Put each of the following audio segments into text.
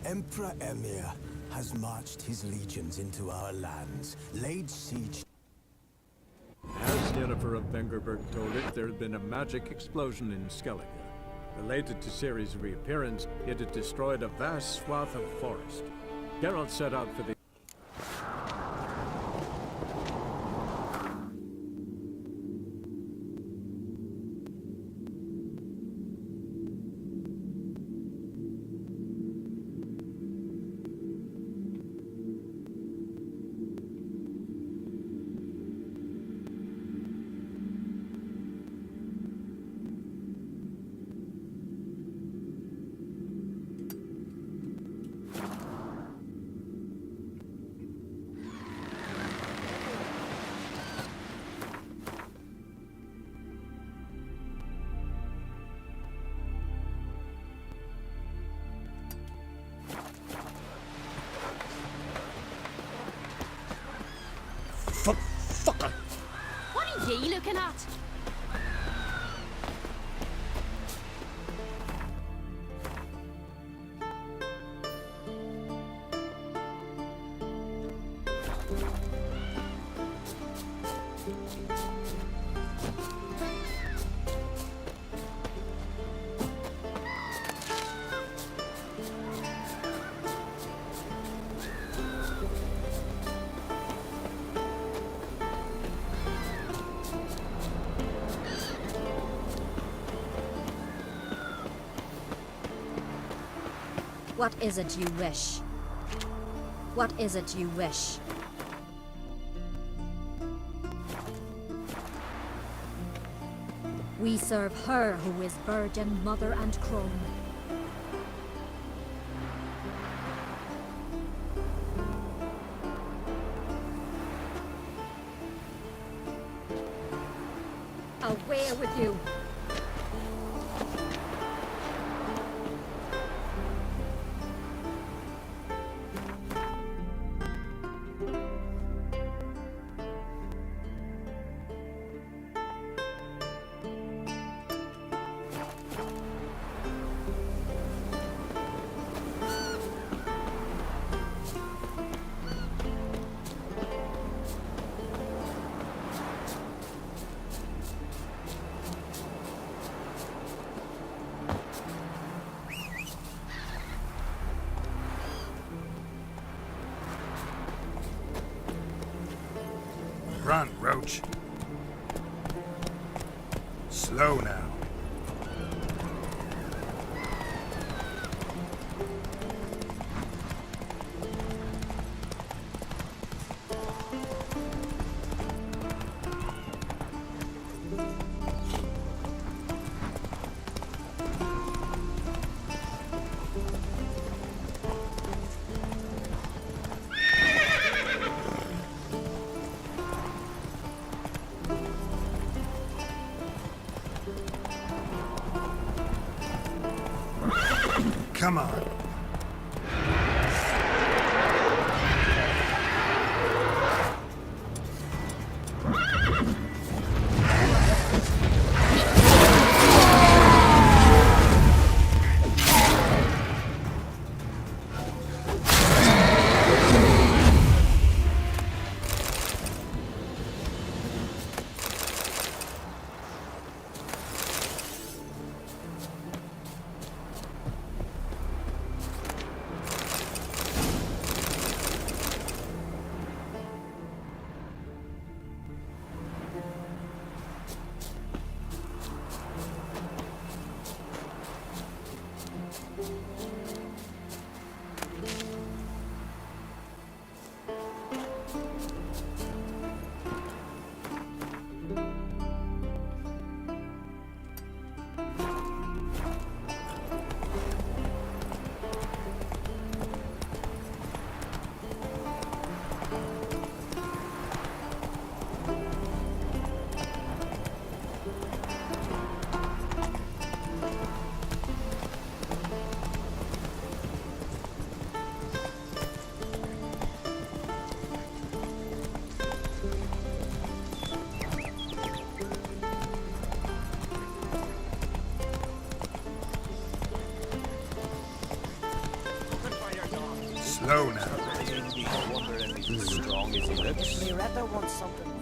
Emperor Emir has marched his legions into our lands, laid siege. As Yennefer of Vengerberg told it, there had been a magic explosion in Skellige. Related to Ciri's reappearance, it had destroyed a vast swath of forest. Geralt set out for the Fucker! What are ye looking at? What is it you wish? What is it you wish? We serve her who is virgin, mother, and crone. Away with you! Run, Roach. Slow now. Come on. Slow now.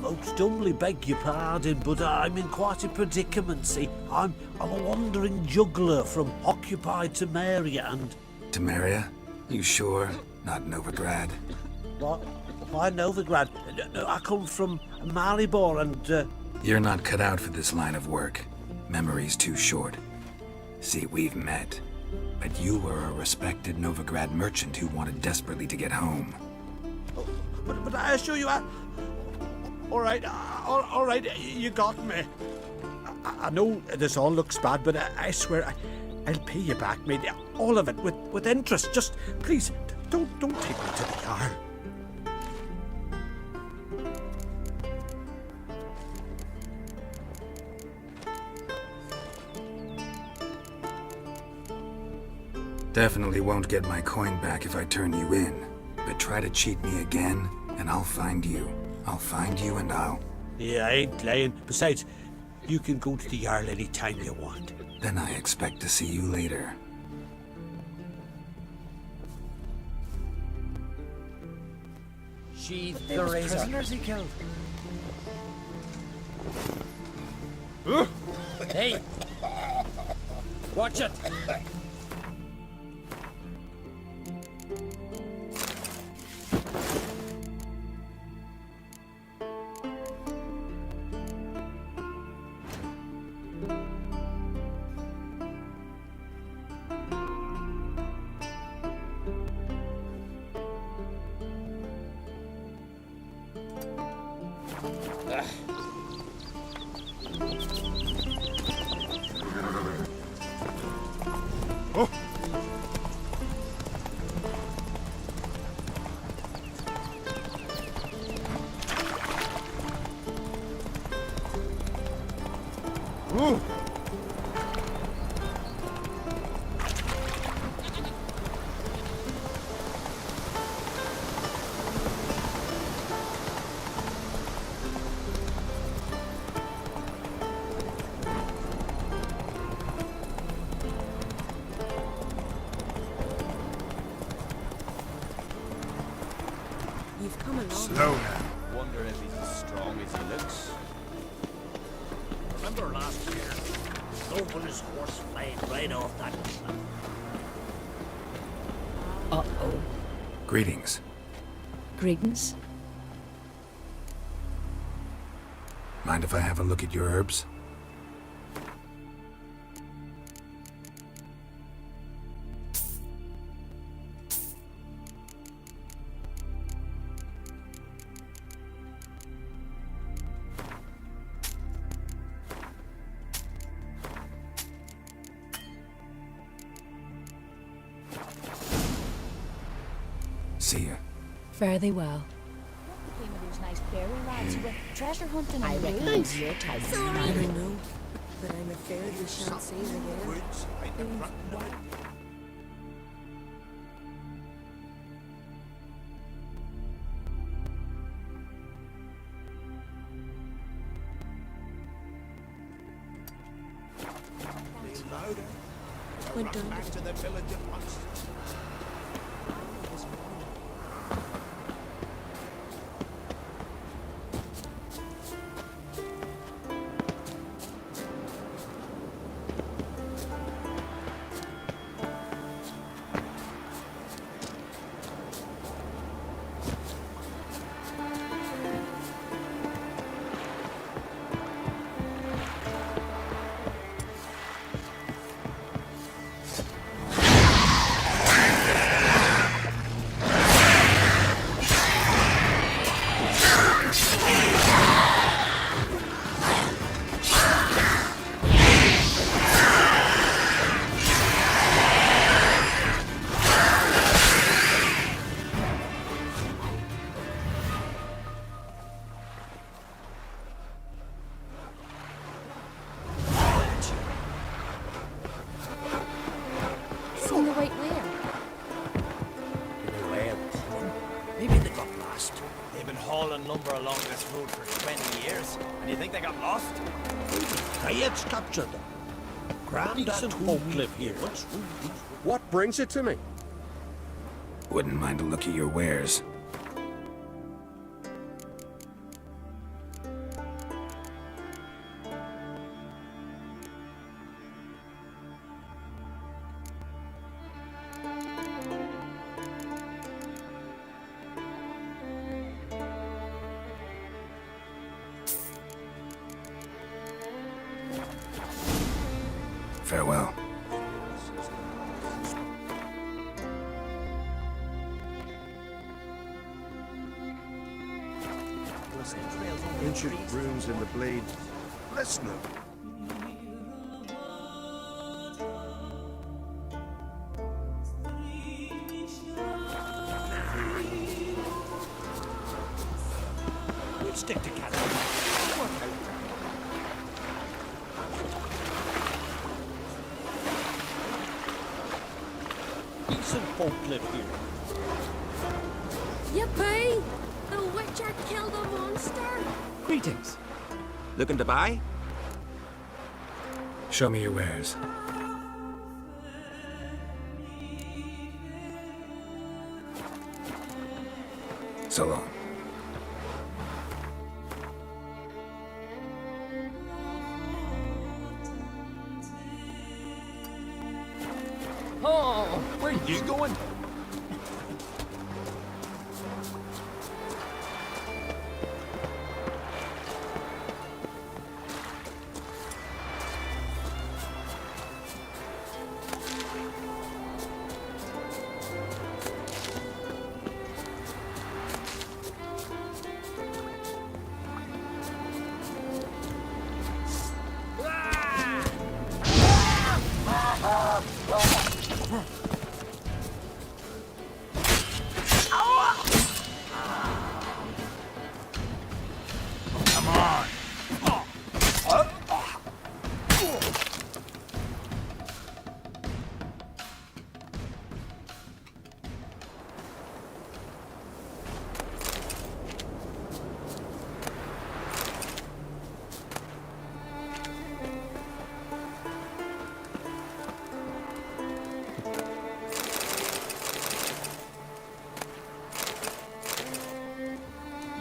Most humbly beg your pardon, but I'm in quite a predicament, see. I'm a wandering juggler from occupied Temeria and... Temeria? You sure? Not Novigrad? What? Why Novigrad? No, I come from Maribor and... You're not cut out for this line of work. Memory's too short. See, we've met. But you were a respected Novigrad merchant who wanted desperately to get home. But I assure you, all right, you got me. I know this all looks bad, but I swear I'll pay you back, mate. All of it, with interest. Just, please, don't take me to the Jarl. Definitely won't get my coin back if I turn you in. But try to cheat me again, and I'll find you. I'll find you and I'll... Yeah, I ain't lying. Besides, you can go to the Jarl any time you want. Then I expect to see you later. Sheathe the razor. Prisoners he killed. Hey! Watch it! You've come along. Slow now. Wonder if he's as strong as he looks. Remember last year? Over his horse flying right off that cliff. Uh-oh. Greetings. Greetings. Mind if I have a look at your herbs? See ya. Fare thee well. Came of those nice fairy lads who were treasure hunting. I recognize your type. Sorry. I don't know, but I'm afraid we shan't see it again. Went down to the village at once. Seen the White Whale. Maybe they got lost. They've been hauling lumber along this road for 20 years, and you think they got lost? Riots captured them. Grand and folk live here. What brings it to me? Wouldn't mind a look at your wares. Farewell. Ancient runes in the blade. Listen. We'll stick together. Decent folk live here. Yippee! The Witcher killed a monster! Greetings. Looking to buy? Show me your wares. So long. Oh, where are you going? Come on.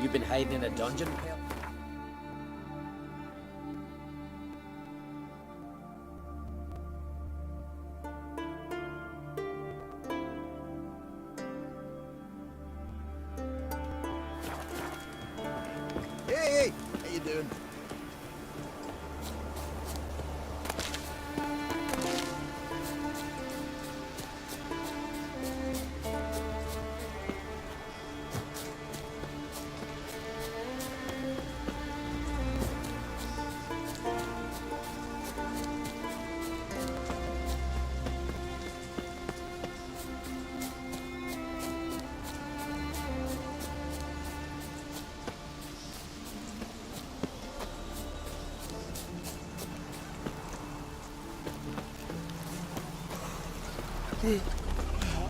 You've been hiding in a dungeon, pal? Hey, how you doing?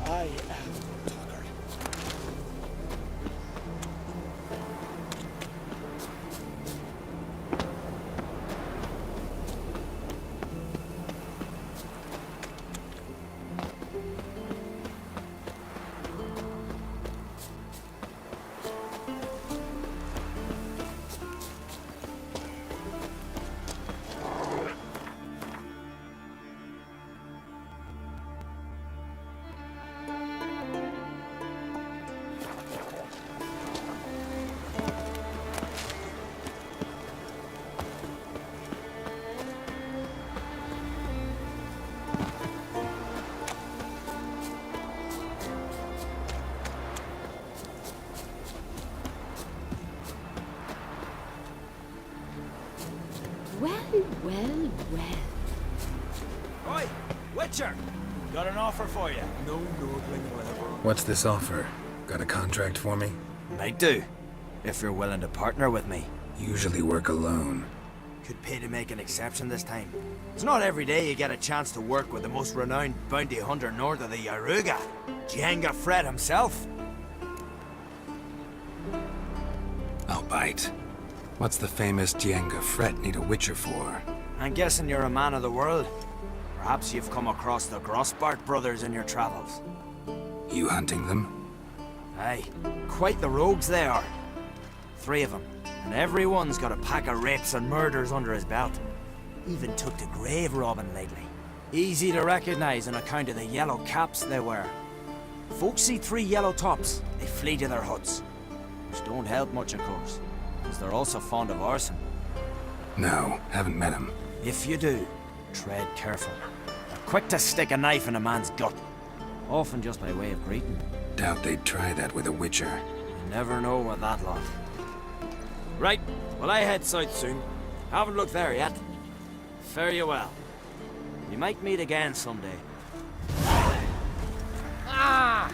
I am Tucker. Well. Oi, Witcher! Got an offer for you. What's this offer? Got a contract for me? Might do, if you're willing to partner with me. Usually work alone. Could pay to make an exception this time. It's not every day you get a chance to work with the most renowned bounty hunter north of the Yaruga, Jenga Fred himself. I'll bite. What's the famous Jenga Fret need a Witcher for? I'm guessing you're a man of the world. Perhaps you've come across the Grossbart brothers in your travels. You hunting them? Aye, quite the rogues they are. 3 of them, and every one's got a pack of rapes and murders under his belt. Even took to grave robbing lately. Easy to recognize on account of the yellow caps they wear. Folks see 3 yellow tops, they flee to their huts. Which don't help much, of course, because they're also fond of arson. No, haven't met him. If you do, tread careful. They're quick to stick a knife in a man's gut, often just by way of greeting. Doubt they'd try that with a witcher. You never know with that lot. Right, well I head south soon. Haven't looked there yet. Fare you well. We might meet again someday. Ah!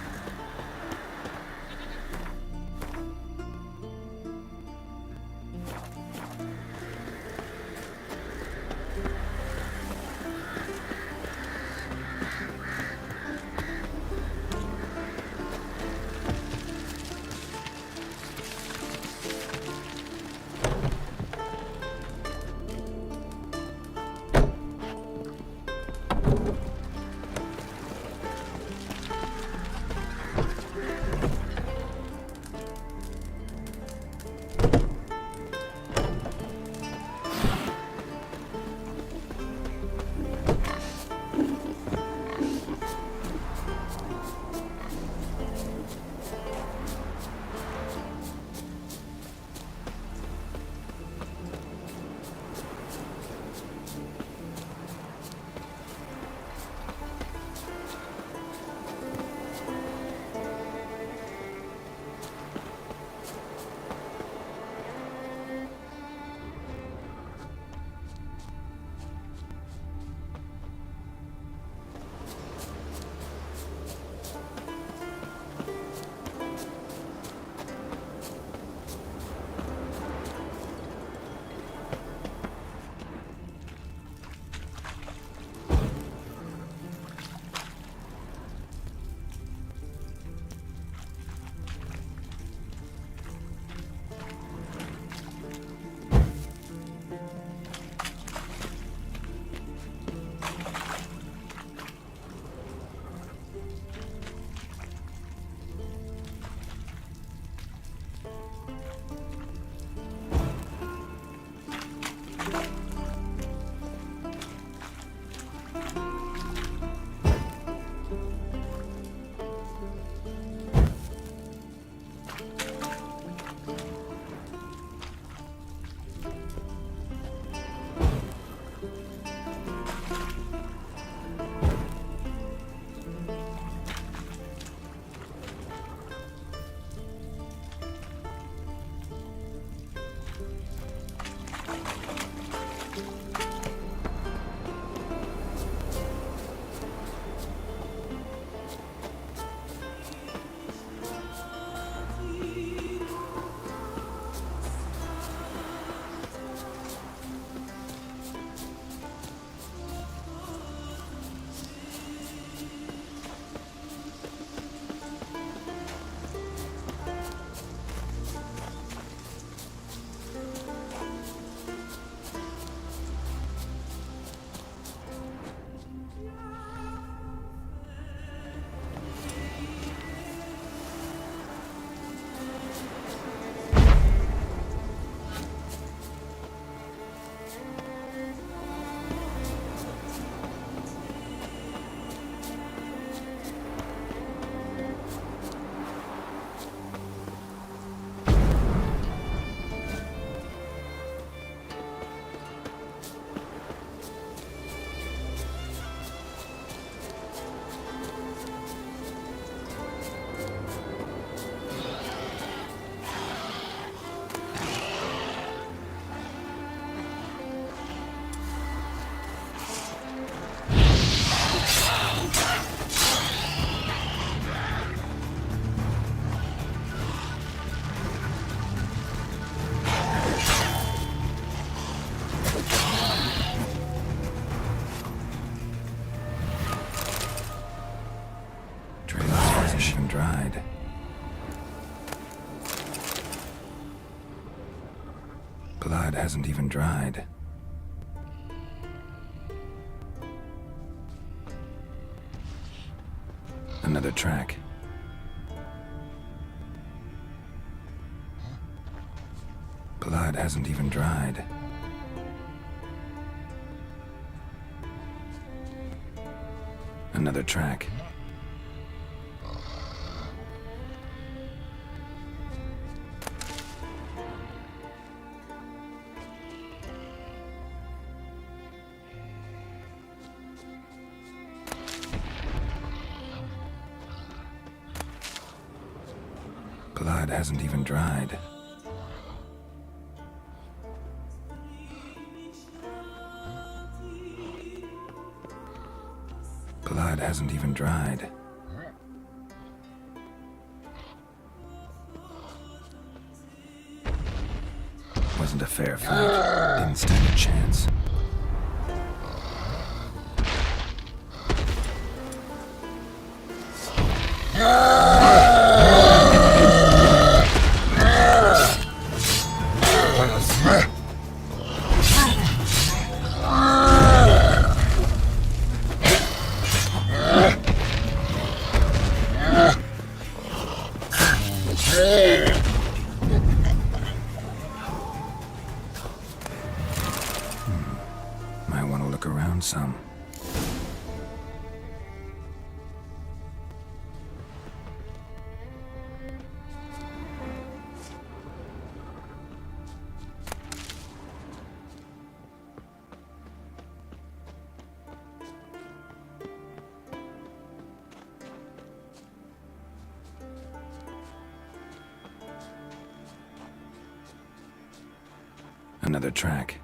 dried. Blood hasn't even dried. Another track. Blood hasn't even dried. Another track. Blood hasn't even dried. Blood hasn't even dried. Wasn't a fair fight. Didn't stand a chance. Might want to look around some. Another track.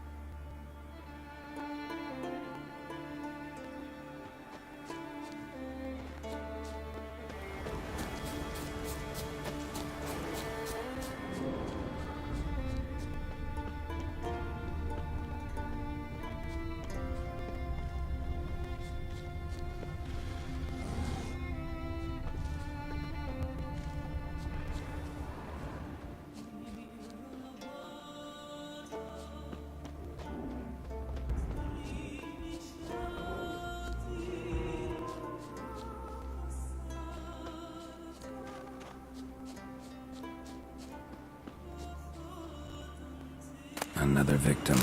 Another victim.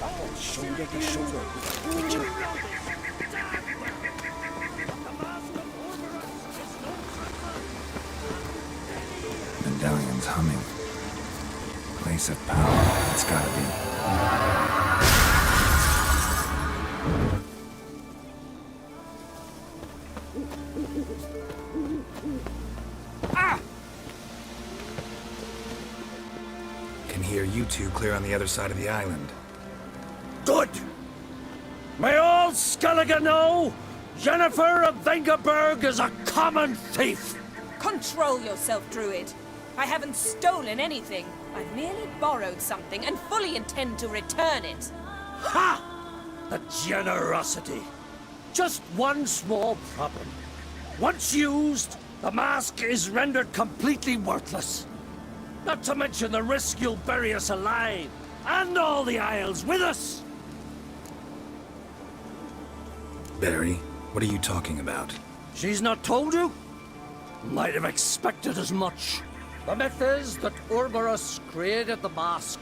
Shoulder to shoulder with a Witcher. Medallion's humming. Place of power. It's gotta be. Can hear you two clear on the other side of the island. Good! May all Skellige know Jennifer of Vengerberg is a common thief! Control yourself, Druid. I haven't stolen anything. I've merely borrowed something and fully intend to return it. Ha! The generosity. Just one small problem. Once used, the mask is rendered completely worthless. Not to mention the risk you'll bury us alive, and all the Isles with us! Barry, what are you talking about? She's not told you? Might have expected as much. The myth is that Urberus created the mask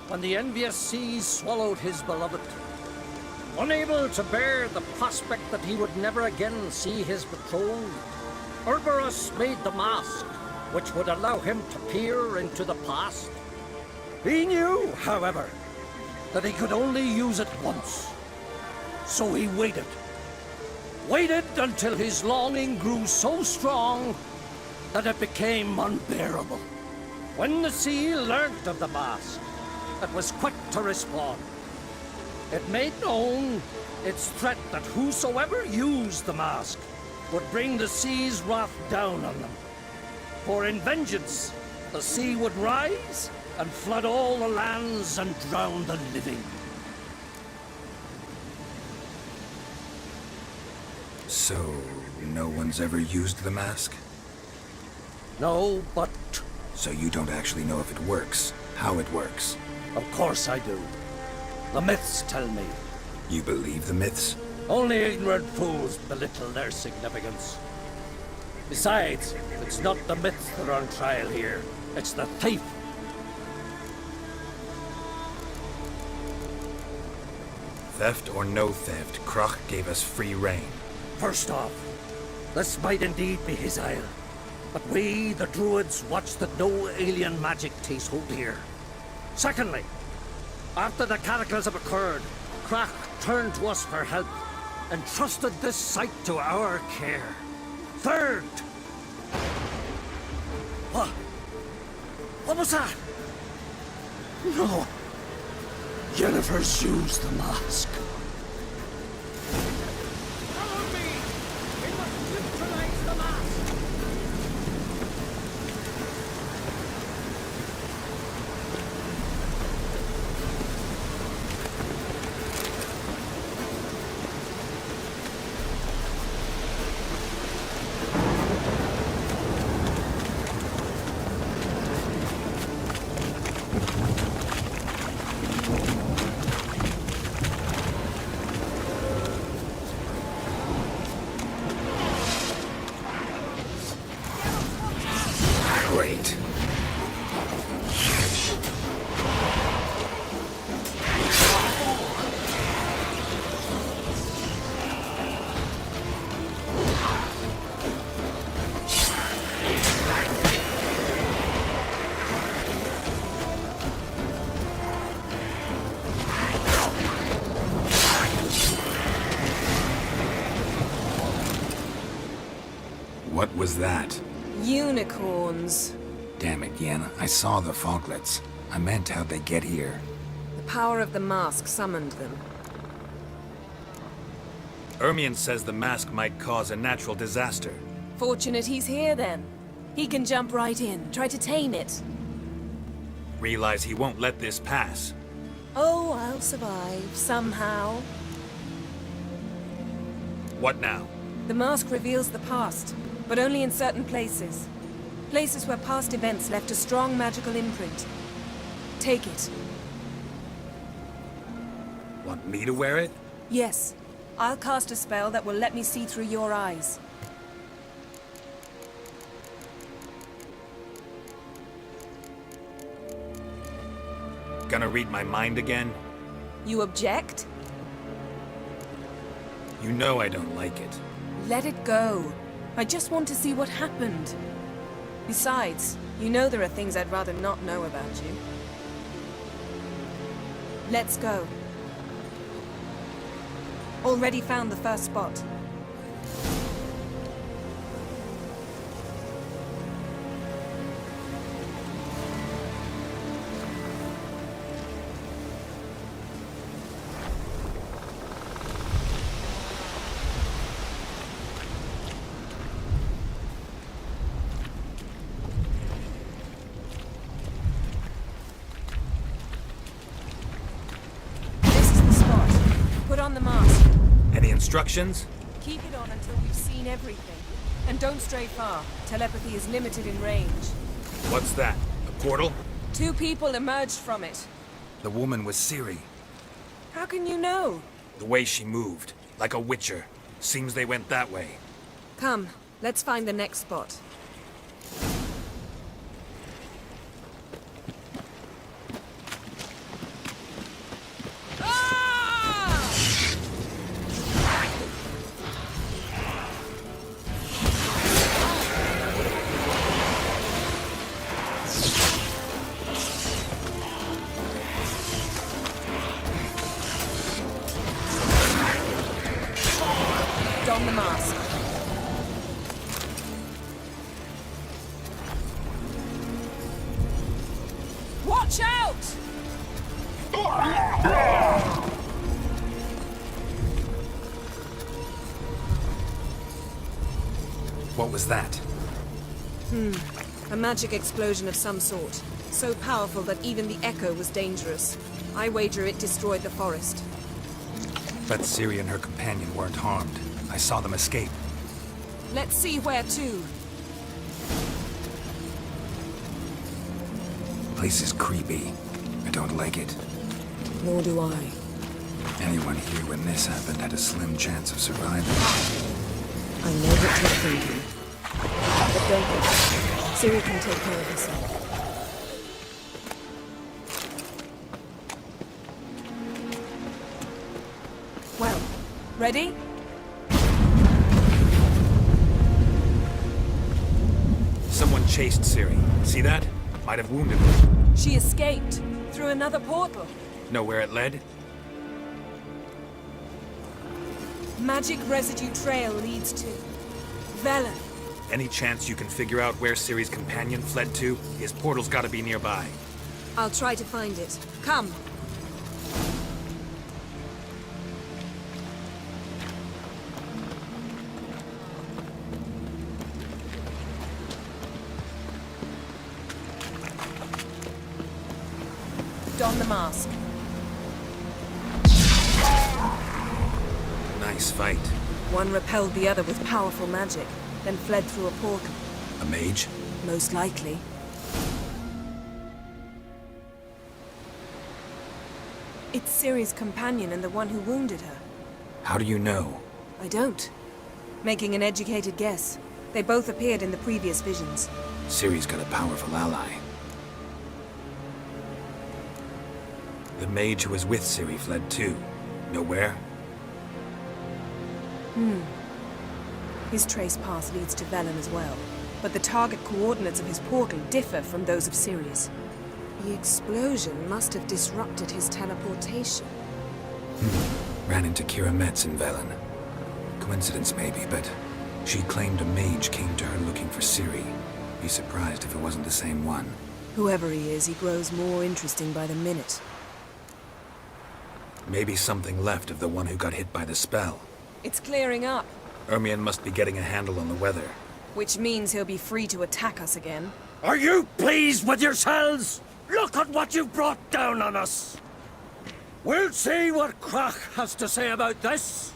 when the envious seas swallowed his beloved. Unable to bear the prospect that he would never again see his betrothed, Urberus made the mask, which would allow him to peer into the past. He knew, however, that he could only use it once. So he waited. Waited until his longing grew so strong that it became unbearable. When the sea learnt of the mask, it was quick to respond. It made known its threat that whosoever used the mask would bring the sea's wrath down on them. For in vengeance, the sea would rise and flood all the lands and drown the living. So, no one's ever used the mask? No, but So you don't actually know if it works, how it works? of course I do. The myths tell me. You believe the myths? Only ignorant fools belittle their significance. Besides, it's not the myths that are on trial here. It's the thief. Theft or no theft, Krach gave us free rein. First off, this might indeed be his isle. But we, the Druids, watch that no alien magic takes hold here. Secondly, after the cataclysm occurred, Krach turned to us for help and trusted this site to our care. Third! What was that? No. Jennifer's used the mask. Follow me! We must neutralize the mask! Great. What was that? Unicorns. Damn it, Yen. I saw the foglets. I meant how'd they get here. The power of the mask summoned them. Ermion says the mask might cause a natural disaster. Fortunate he's here then. He can jump right in, try to tame it. Realize he won't let this pass. Oh, I'll survive, somehow. What now? The mask reveals the past, but only in certain places. Places where past events left a strong magical imprint. Take it. Want me to wear it? Yes. I'll cast a spell that will let me see through your eyes. Gonna read my mind again? You object? You know I don't like it. Let it go. I just want to see what happened. Besides, you know there are things I'd rather not know about you. Let's go. Already found the first spot. Put on the mask. Any instructions? Keep it on until we've seen everything. And don't stray far. Telepathy is limited in range. What's that? A portal? 2 people emerged from it. The woman was Ciri. How can you know? The way she moved. Like a witcher. Seems they went that way. Come, let's find the next spot. Don the mask. Watch out! What was that? A magic explosion of some sort. So powerful that even the echo was dangerous. I wager it destroyed the forest. But Ciri and her companion weren't harmed. I saw them escape. Let's see where to. Place is creepy. I don't like it. Nor do I. Anyone here when this happened had a slim chance of surviving. I know what you're thinking. But don't worry. Ciri can take care of herself. Well, ready? Someone chased Ciri. See that? Might have wounded her. She escaped through another portal. Know where it led? Magic residue trail leads to Velen. Any chance you can figure out where Ciri's companion fled to? His portal's gotta be nearby. I'll try to find it. Come. Don the mask. Nice fight. One repelled the other with powerful magic, then fled through a portal. A mage? Most likely. It's Ciri's companion and the one who wounded her. How do you know? I don't. Making an educated guess. They both appeared in the previous visions. Ciri's got a powerful ally. The mage who was with Ciri fled too. Know where? His trace path leads to Velen as well. But the target coordinates of his portal differ from those of Ciri's. The explosion must have disrupted his teleportation. Ran into Kira Metz in Velen. Coincidence maybe, but she claimed a mage came to her looking for Ciri. Be surprised if it wasn't the same one. Whoever he is, he grows more interesting by the minute. Maybe something left of the one who got hit by the spell. It's clearing up, Ermion must be getting a handle on the weather. which means he'll be free to attack us again. Are you pleased with yourselves? Look at what you've brought down on us. We'll see what Crach has to say about this.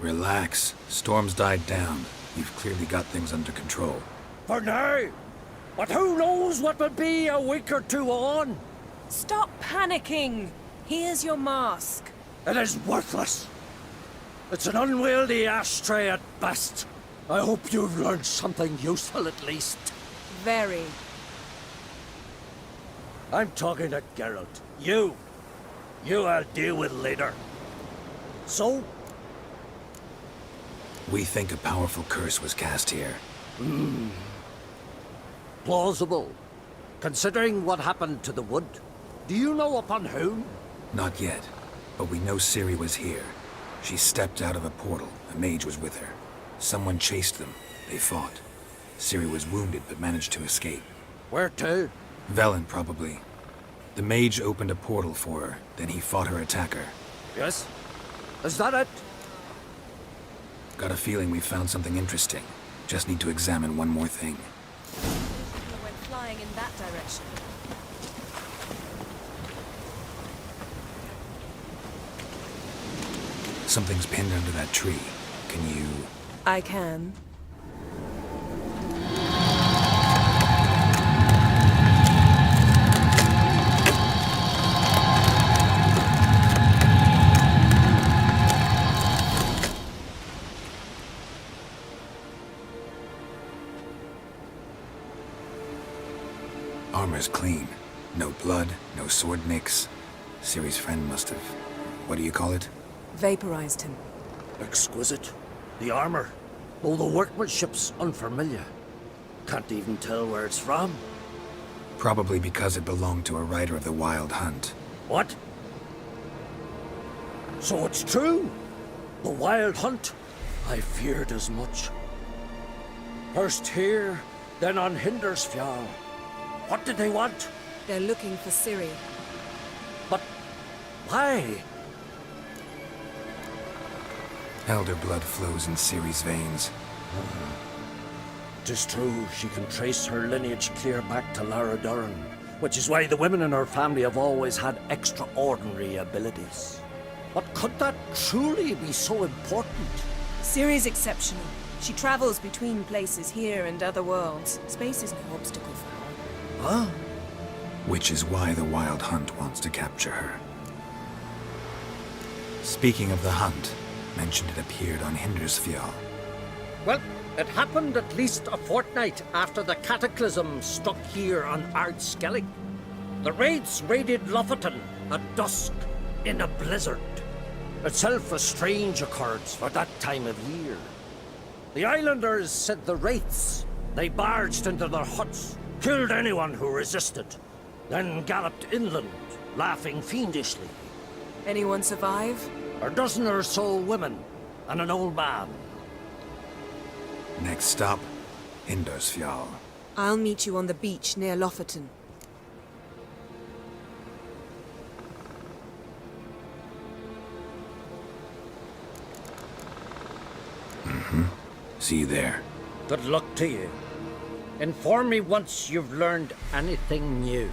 Relax. Storm's died down. You've clearly got things under control. For now. But who knows what will be a week or two on? Stop panicking! Here's your mask. It is worthless. It's an unwieldy ashtray at best. I hope you've learned something useful at least. Very. I'm talking to Geralt. You I'll deal with later. So? We think a powerful curse was cast here. Plausible. Considering what happened to the wood. Do you know upon whom? Not yet, but we know Ciri was here. She stepped out of a portal. A mage was with her. Someone chased them. They fought. Ciri was wounded, but managed to escape. Where to? Velen, probably. The mage opened a portal for her, then he fought her attacker. Yes? Is that it? Got a feeling we found something interesting. Just need to examine one more thing. Went flying in that direction. Something's pinned under that tree. Can you... I can. Armor's clean. No blood, no sword nicks. Ciri's friend must have... What do you call it? Vaporized him. Exquisite. The armor. Though the workmanship's unfamiliar. Can't even tell where it's from. Probably because it belonged to a rider of the Wild Hunt. What? So it's true? The Wild Hunt? I feared as much. First here, then on Hindersfjall. What did they want? They're looking for Ciri. But why? Elder blood flows in Ciri's veins. Tis true, she can trace her lineage clear back to Lara Doran, which is why the women in her family have always had extraordinary abilities. But could that truly be so important? Ciri's exceptional. She travels between places here and other worlds. Space is no obstacle for her. Huh? Which is why the Wild Hunt wants to capture her. Speaking of the hunt, mentioned it appeared on Hindersfjall. Well, it happened at least a fortnight after the cataclysm struck here on Ardskellig. The raids raided Lofoten at dusk in a blizzard. Itself a strange occurrence for that time of year. The islanders said the wraiths. They barged into their huts, killed anyone who resisted, then galloped inland, laughing fiendishly. Anyone survive? A dozen or so women, and an old man. Next stop, Hindersfjall. I'll meet you on the beach near Lofoten. See you there. Good luck to you. Inform me once you've learned anything new.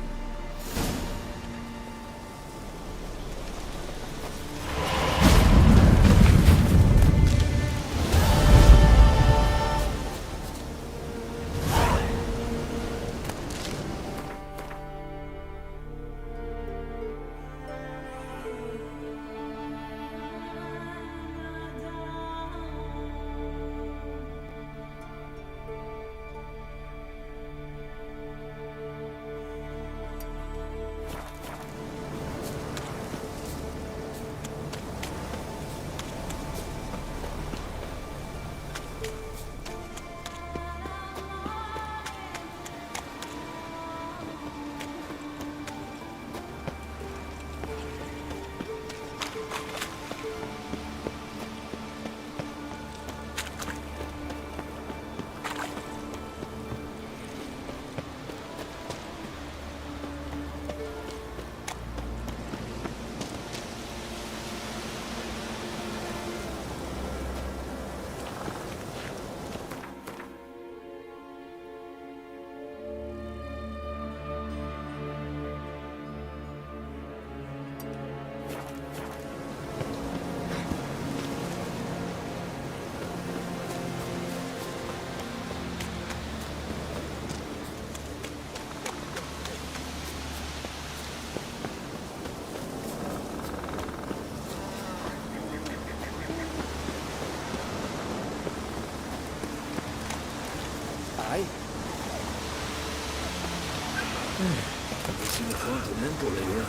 Missing a continental here.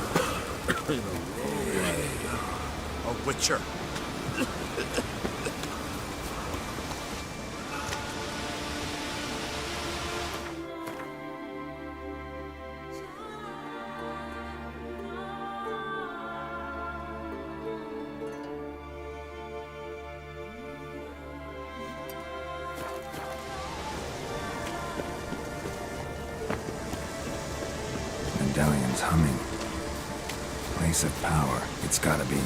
In a long way. A witcher. Medallion's humming. Place of power, it's gotta be.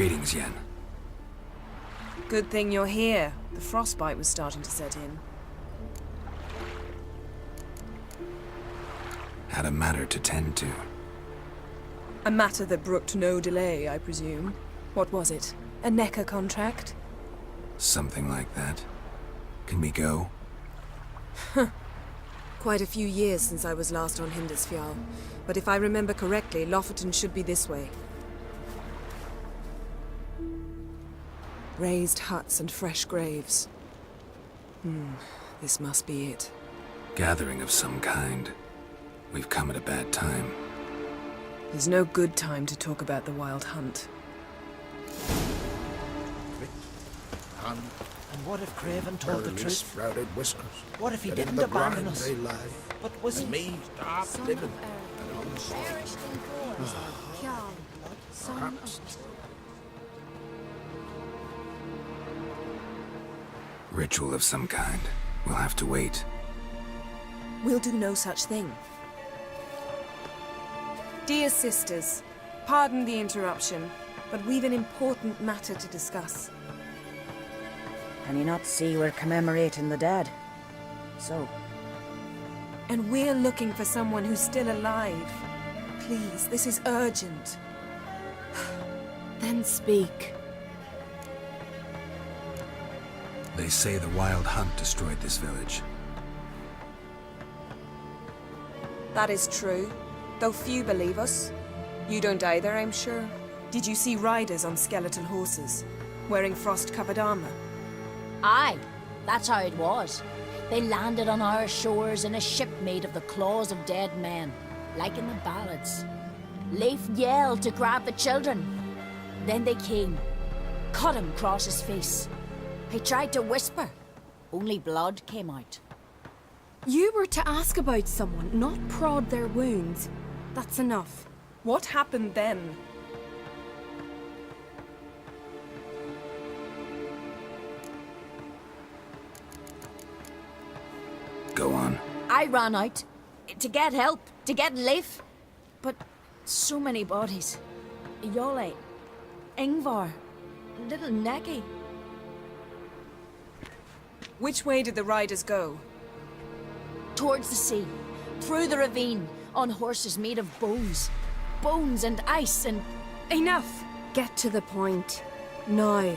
Greetings, Yen. Good thing you're here. The frostbite was starting to set in. Had a matter to tend to. A matter that brooked no delay, I presume. What was it? A NECA contract? Something like that. Can we go? Quite a few years since I was last on Hindisfjall, but if I remember correctly, Lofoten should be this way. Raised huts and fresh graves. This must be it. Gathering of some kind. We've come at a bad time. There's no good time to talk about the Wild Hunt. And what if Craven told the truth? Sprouted whiskers. What if he That in didn't the abandon grind us? they lie. But was And he... me, stop living. Perished in wars. Kjarl, son Perhaps. of... Ritual of some kind. We'll have to wait. We'll do no such thing. Dear sisters, pardon the interruption, but we've an important matter to discuss. Can you not see we're commemorating the dead? So, And we're looking for someone who's still alive. Please, this is urgent. Then speak. They say the Wild Hunt destroyed this village. That is true, though few believe us. You don't either, I'm sure. Did you see riders on skeletal horses, wearing frost-covered armor? Aye, that's how it was. They landed on our shores in a ship made of the claws of dead men, like in the ballads. Leif yelled to grab the children. Then they came, cut him across his face. He tried to whisper, only blood came out. You were to ask about someone, not prod their wounds. That's enough. What happened then? Go on. I ran out to get help, to get Leif. But so many bodies. Yole, Ingvar, little Neki. Which way did the riders go? Towards the sea, through the ravine, on horses made of bones. Bones and ice and... Enough! Get to the point. Now.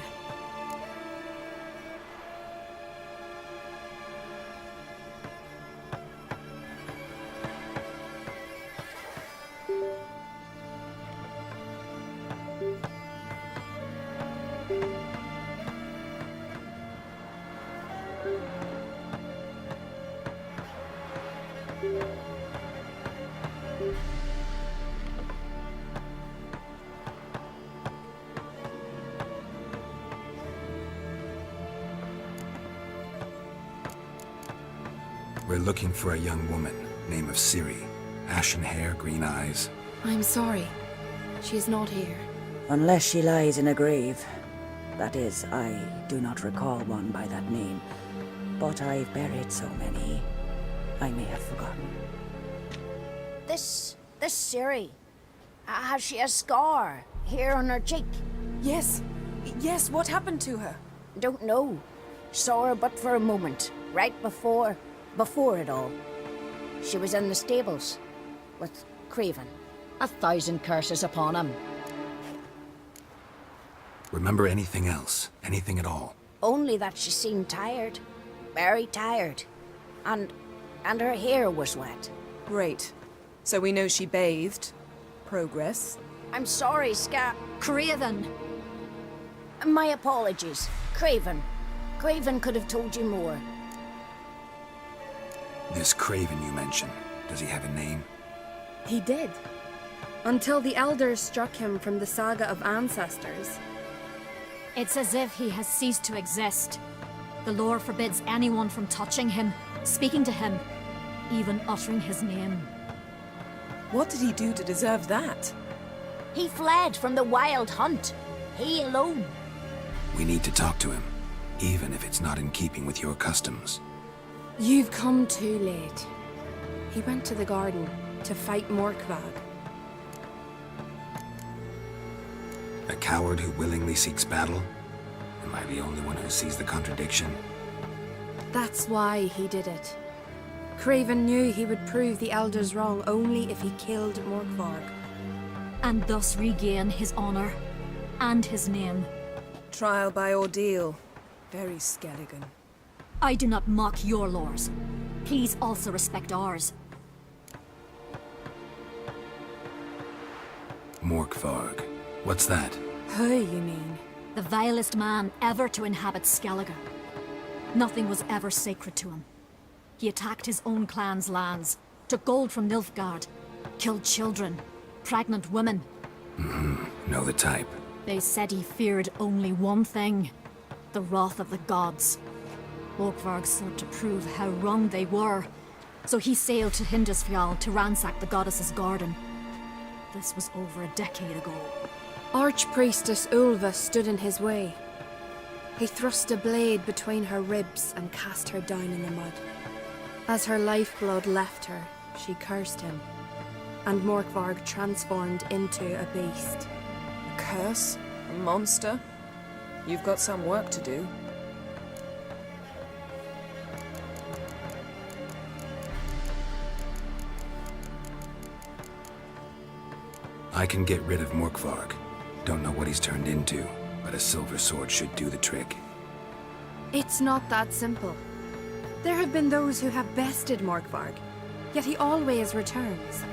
We're looking for a young woman, name of Ciri. Ashen hair, green eyes. I'm sorry. She is not here. unless she lies in a grave. That is, I do not recall one by that name. But I've buried so many, I may have forgotten. This Ciri, has she a scar here on her cheek? Yes. Yes, what happened to her? Don't know. Saw her but for a moment, right before it all. She was in the stables with Craven. 1,000 curses upon him. Remember anything else? Anything at all? Only that she seemed tired. Very tired. And her hair was wet. Great. So we know she bathed. Progress. I'm sorry, Craven! My apologies. Craven. Craven could have told you more. This Craven you mentioned, does he have a name? He did. Until the elders struck him from the saga of ancestors. It's as if he has ceased to exist. The lore forbids anyone from touching him, speaking to him, even uttering his name. What did he do to deserve that? He fled from the Wild Hunt. He alone. We need to talk to him, even if it's not in keeping with your customs. You've come too late. He went to the garden to fight Morkvag. A coward who willingly seeks battle? Am I the only one who sees the contradiction? That's why he did it. Craven knew he would prove the Elders wrong only if he killed Morkvarg. And thus regain his honor and his name. Trial by ordeal. Very Skelligan. I do not mock your laws. Please also respect ours. Morkvarg. What's that? Who, you mean? The vilest man ever to inhabit Skellige. Nothing was ever sacred to him. He attacked his own clan's lands, took gold from Nilfgaard, killed children, pregnant women. Know the type. They said he feared only one thing, the wrath of the gods. Morkvarg sought to prove how wrong they were, so he sailed to Hindisfjall to ransack the goddess's garden. This was over a decade ago. Archpriestess Ulva stood in his way. He thrust a blade between her ribs and cast her down in the mud. As her lifeblood left her, she cursed him, and Morkvarg transformed into a beast. A curse? A monster? You've got some work to do. I can get rid of Morkvarg. Don't know what he's turned into, but a silver sword should do the trick. It's not that simple. There have been those who have bested Morkvarg, yet he always returns.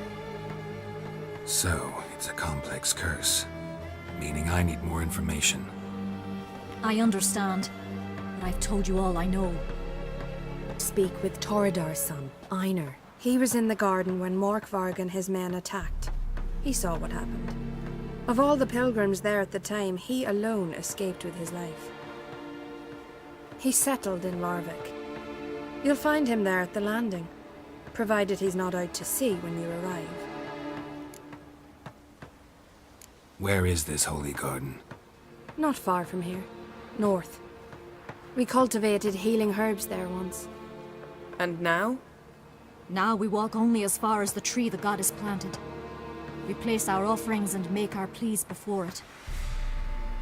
So, it's a complex curse. Meaning I need more information. I understand, but I've told you all I know. Speak with Toradar's son, Einar. He was in the garden when Morkvarg and his men attacked. He saw what happened. Of all the pilgrims there at the time, he alone escaped with his life. He settled in Larvik. You'll find him there at the landing, provided he's not out to sea when you arrive. Where is this holy garden? Not far from here. North. We cultivated healing herbs there once. And now? Now we walk only as far as the tree the goddess planted. We place our offerings and make our pleas before it.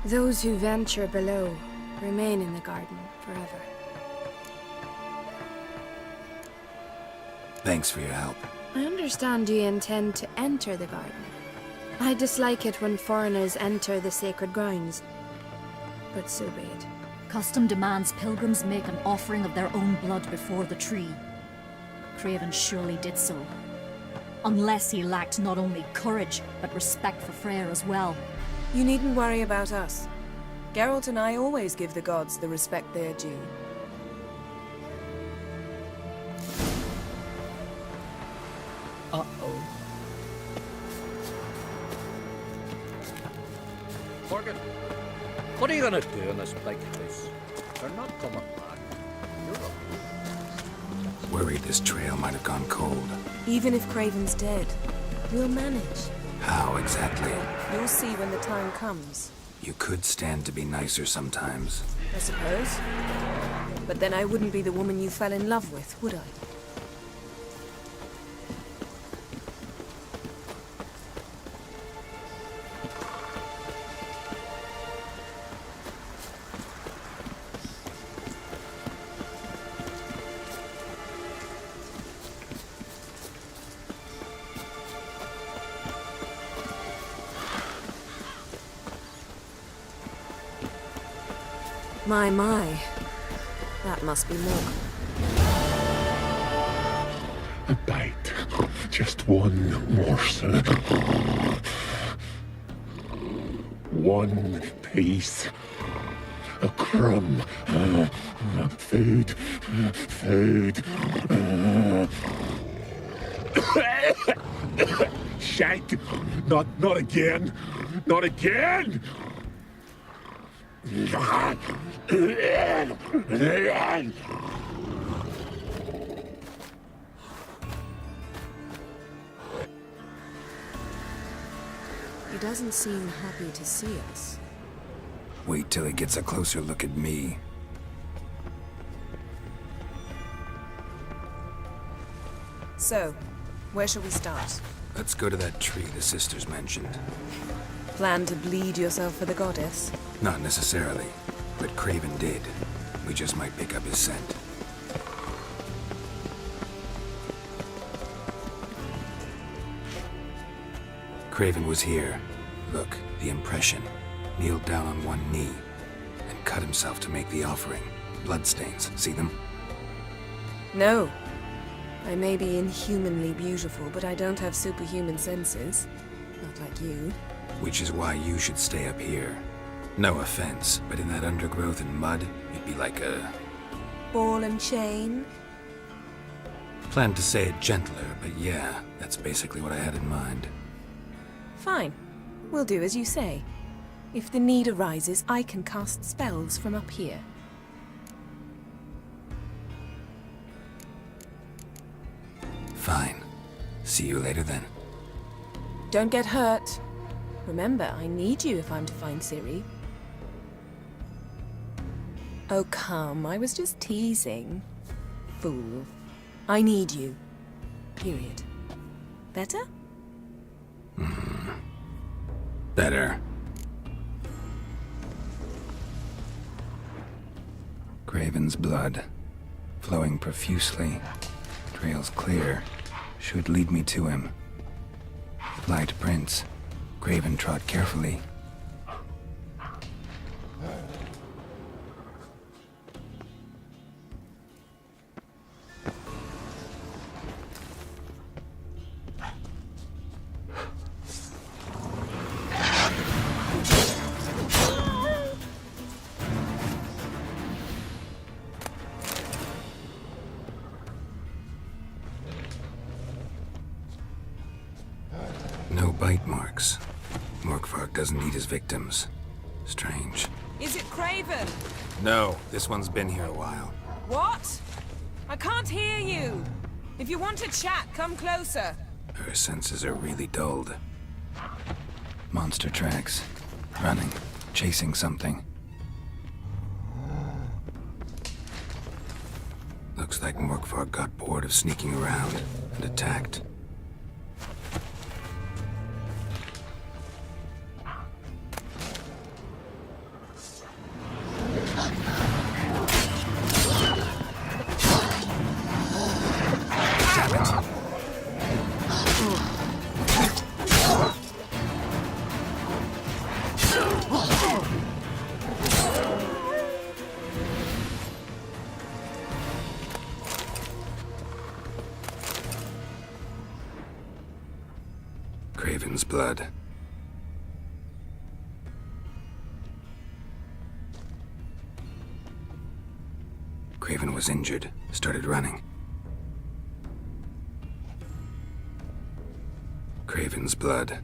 Those who venture below remain in the garden forever. Thanks for your help. I understand you intend to enter the garden. I dislike it when foreigners enter the sacred grounds, but so be it. Custom demands pilgrims make an offering of their own blood before the tree. Craven surely did so. Unless he lacked not only courage, but respect for Freyr as well. You needn't worry about us. Geralt and I always give the gods the respect they are due. Uh-oh. Morgan, what are you gonna do in this big place? They're not coming back. Worried this trail might have gone cold. Even if Craven's dead, we'll manage. How exactly? You'll see when the time comes. You could stand to be nicer sometimes. I suppose. But then I wouldn't be the woman you fell in love with, would I? My. That must be more. A bite. Just one morsel. One piece. A crumb. Food. Food. Shank. Not again. Not again! He doesn't seem happy to see us. Wait till he gets a closer look at me. So, where shall we start? Let's go to that tree the sisters mentioned. Plan to bleed yourself for the goddess? Not necessarily, but Craven did. We just might pick up his scent. Craven was here. Look, the impression. Kneeled down on one knee and cut himself to make the offering. Bloodstains, see them? No. I may be inhumanly beautiful, but I don't have superhuman senses. Not like you. Which is why you should stay up here. No offense, but in that undergrowth and mud, you'd be like a... Ball and chain? Planned to say it gentler, but yeah, that's basically what I had in mind. Fine. We'll do as you say. If the need arises, I can cast spells from up here. Fine. See you later then. Don't get hurt. Remember, I need you if I'm to find Ciri. Oh, come. I was just teasing. Fool. I need you. Period. Better? Better. Craven's blood, flowing profusely, trails clear, should lead me to him. Light prints. Craven trod carefully. No bite marks. Morkvarg doesn't eat his victims. Strange. Is it Craven? No, this one's been here a while. What? I can't hear you. If you want to chat, come closer. Her senses are really dulled. Monster tracks. Running. Chasing something. Looks like Morkvarg got bored of sneaking around and attacked. Craven's blood. Craven was injured, started running. Craven's blood.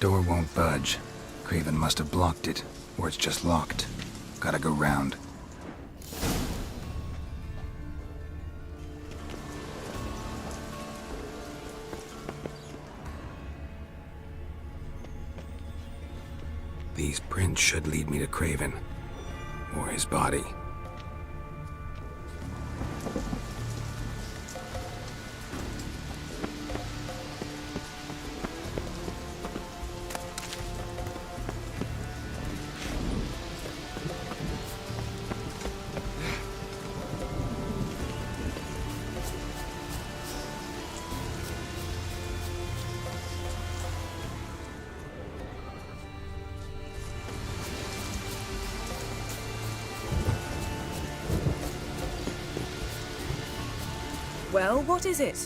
Door won't budge. Craven must have blocked it, or it's just locked. Gotta go round. These prints should lead me to Craven, or his body. Well, what is it?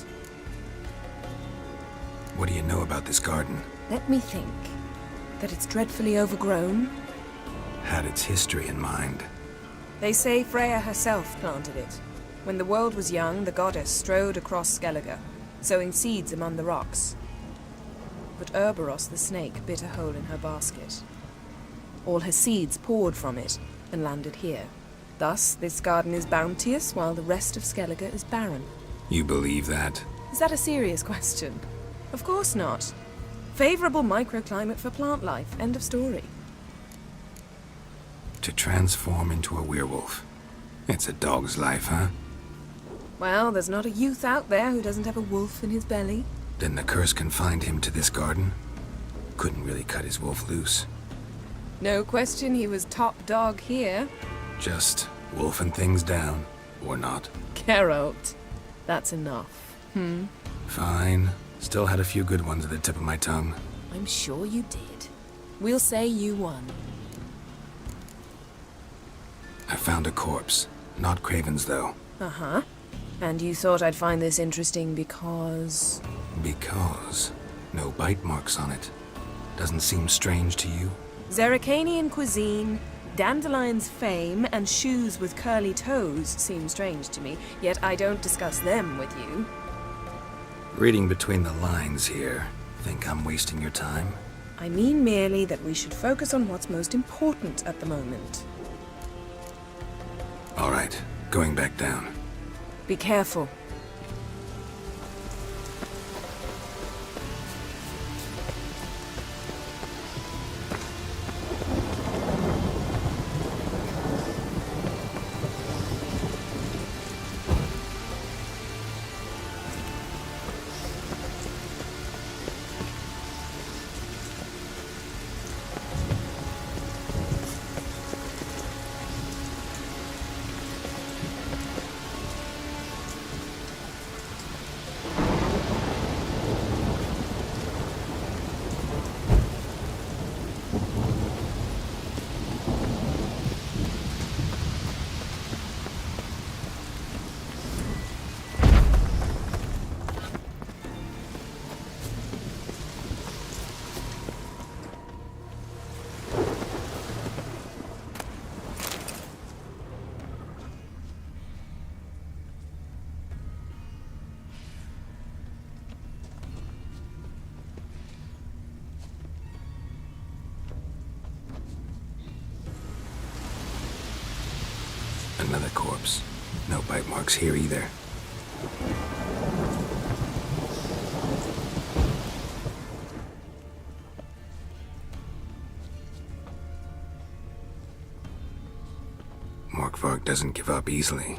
What do you know about this garden? Let me think. That it's dreadfully overgrown? Had its history in mind. They say Freya herself planted it. When the world was young, the goddess strode across Skellige, sowing seeds among the rocks. But Urboros the snake bit a hole in her basket. All her seeds poured from it and landed here. Thus, this garden is bounteous, while the rest of Skellige is barren. You believe that? Is that a serious question? Of course not. Favorable microclimate for plant life. End of story. To transform into a werewolf. It's a dog's life, huh? Well, there's not a youth out there who doesn't have a wolf in his belly. Then the curse confined him to this garden? Couldn't really cut his wolf loose. No question he was top dog here. Just wolfing things down, or not. Geralt. That's enough. Fine. Still had a few good ones at the tip of my tongue. I'm sure you did. We'll say you won. I found a corpse. Not Craven's, though. Uh-huh. And you thought I'd find this interesting because... Because no bite marks on it. Doesn't seem strange to you? Zerrikanian cuisine, Dandelion's fame, and shoes with curly toes seem strange to me, yet I don't discuss them with you. Reading between the lines here. Think I'm wasting your time? I mean merely that we should focus on what's most important at the moment. All right, going back down. Be careful. Another corpse. No bite marks here either. Morkvarg doesn't give up easily.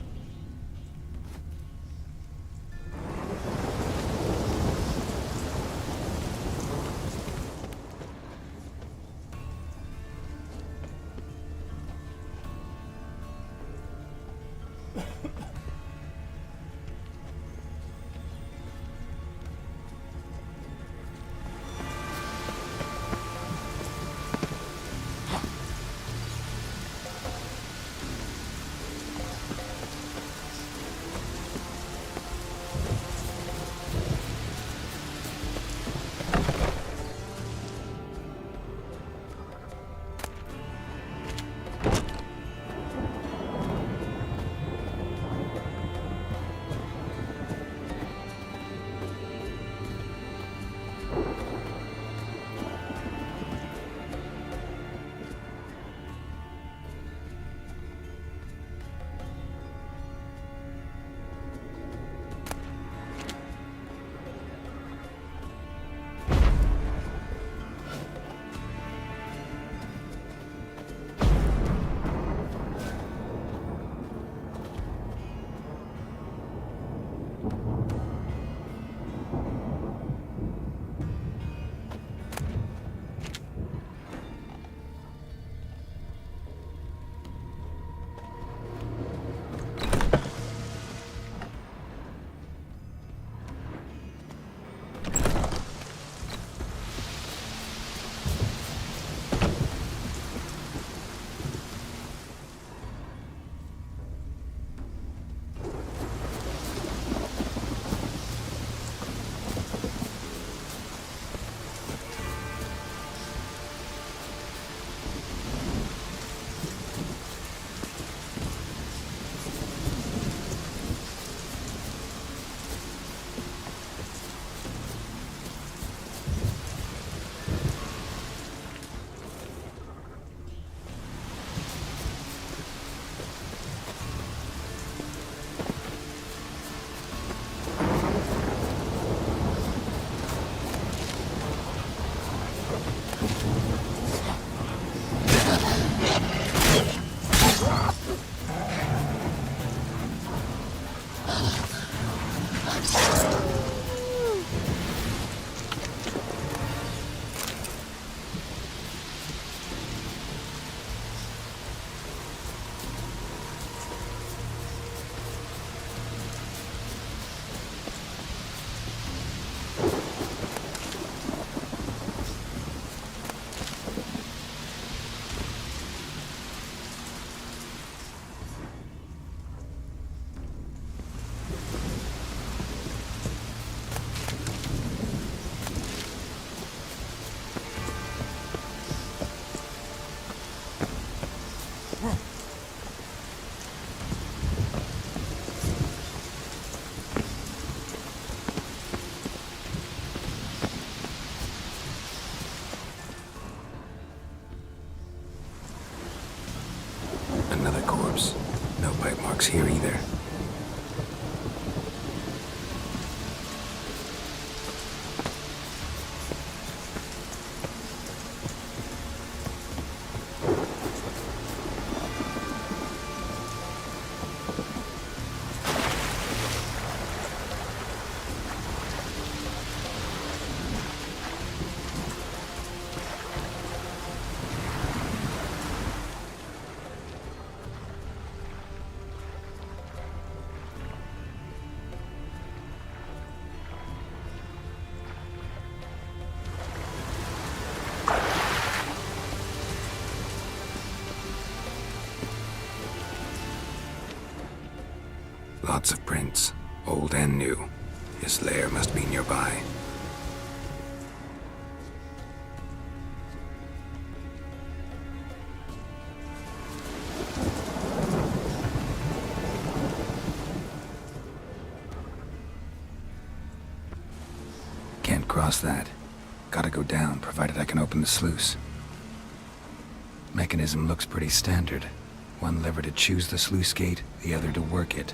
corpse. No bite marks here either. Lots of prints, old and new. His lair must be nearby. Can't cross that. Gotta go down, provided I can open the sluice. Mechanism looks pretty standard. One lever to choose the sluice gate, the other to work it.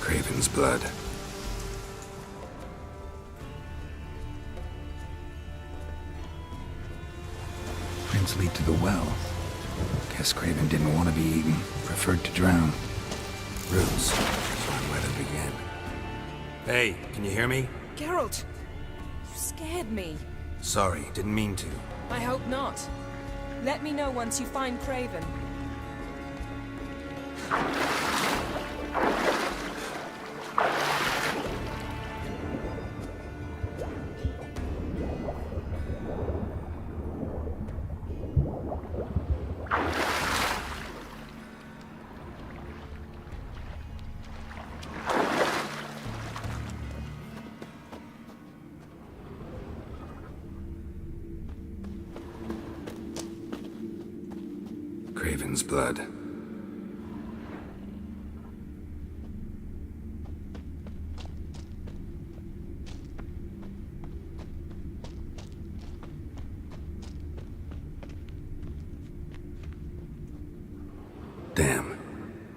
Craven's blood. Prints lead to the well. Guess Craven didn't want to be eaten, preferred to drown. Roots, so I'm where they began. Hey, can you hear me? Geralt, you scared me. Sorry, didn't mean to. I hope not. Let me know once you find Craven. Craven's blood. Damn.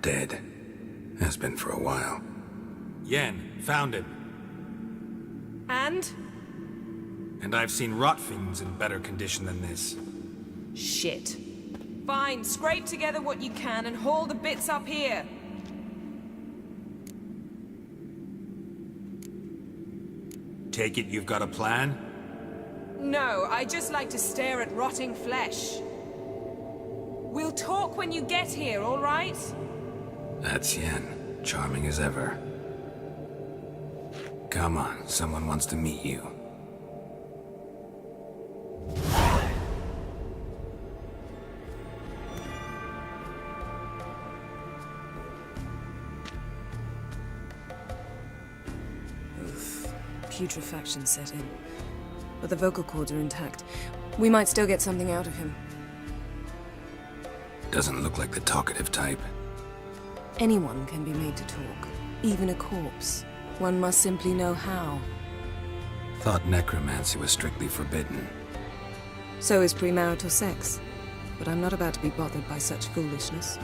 Dead. Has been for a while. Yen, found it. And? And I've seen rot fiends in better condition than this. Shit. Fine, scrape together what you can and haul the bits up here. Take it you've got a plan? No, I just like to stare at rotting flesh. We'll talk when you get here, all right? That's Yen. Charming as ever. Come on, someone wants to meet you. Putrefaction set in. But the vocal cords are intact. We might still get something out of him. Doesn't look like the talkative type. Anyone can be made to talk. Even a corpse. One must simply know how. Thought necromancy was strictly forbidden. So is premarital sex. but I'm not about to be bothered by such foolishness.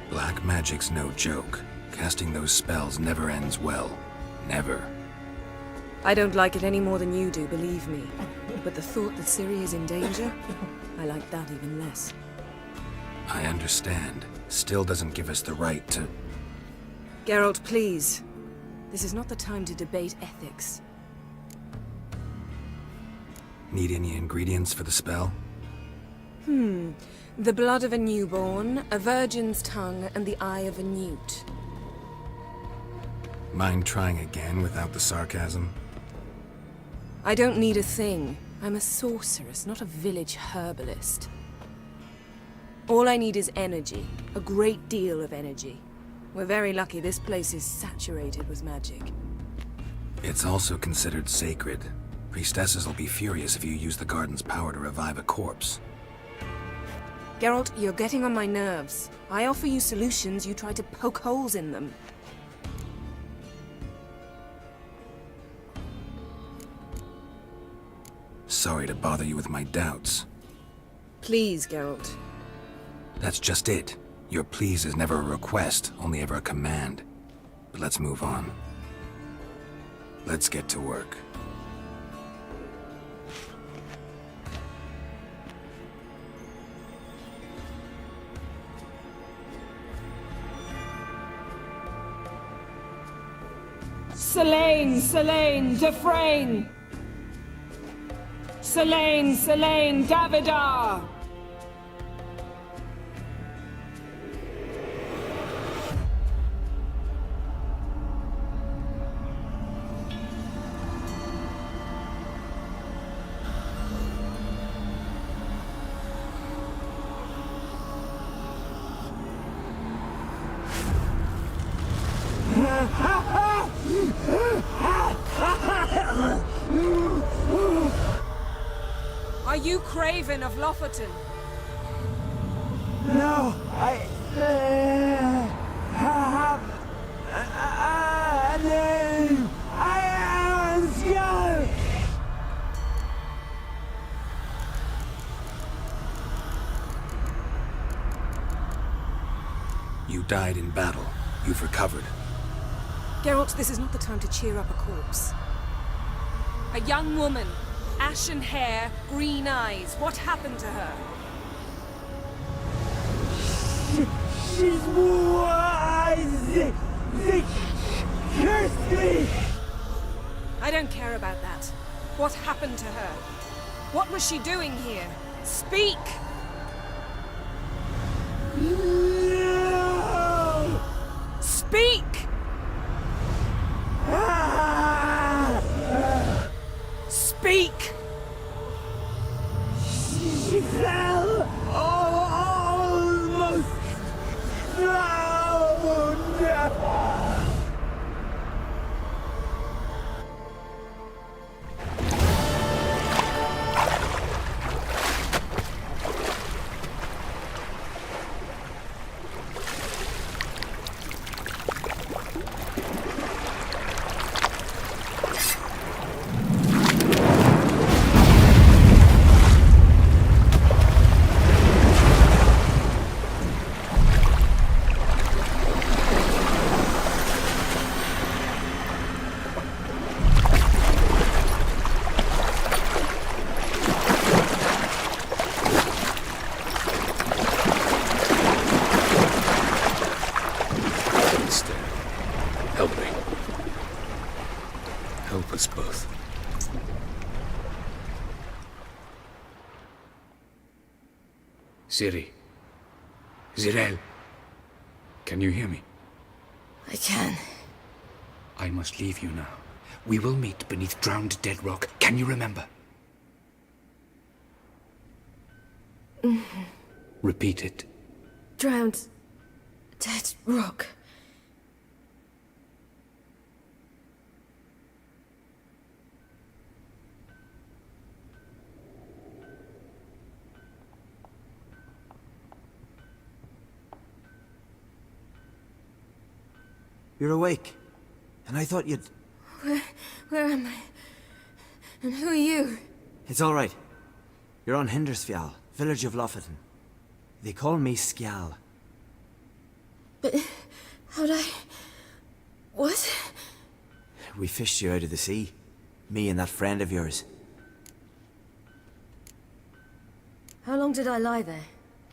Black magic's no joke. Casting those spells never ends well. Never. I don't like it any more than you do, believe me. But the thought that Ciri is in danger, I like that even less. I understand. Still doesn't give us the right to... Geralt, please. This is not the time to debate ethics. Need any ingredients for the spell? The blood of a newborn, a virgin's tongue, and the eye of a newt. Mind trying again without the sarcasm? I don't need a thing. I'm a sorceress, not a village herbalist. All I need is energy. A great deal of energy. We're very lucky this place is saturated with magic. It's also considered sacred. Priestesses will be furious if you use the garden's power to revive a corpse. Geralt, you're getting on my nerves. I offer you solutions, you try to poke holes in them. Sorry to bother you with my doubts. Please, Geralt. That's just it. Your please is never a request, only ever a command. But let's move on. Let's get to work. Selene, Dufresne! Selene, Davidar! Are you Craven of Lofoten? No, I have a name. I am Skull. You died in battle. You've recovered. Geralt, this is not the time to cheer up a corpse. A young woman, ashen hair, green eyes. What happened to her? She's wise. They cursed me. I don't care about that. What happened to her? What was she doing here? Speak! No! Speak! Speak! She fell almost drowned. Help me. Help us both. Ciri. Zirael. Can you hear me? I can. I must leave you now. We will meet beneath drowned dead rock. Can you remember? Repeat it. Drowned. Dead rock. You're awake. And I thought you'd... Where am I? And who are you? It's all right. You're on Hindersfjall, village of Lofoten. They call me Skjal. But how'd I... What? We fished you out of the sea. Me and that friend of yours. How long did I lie there?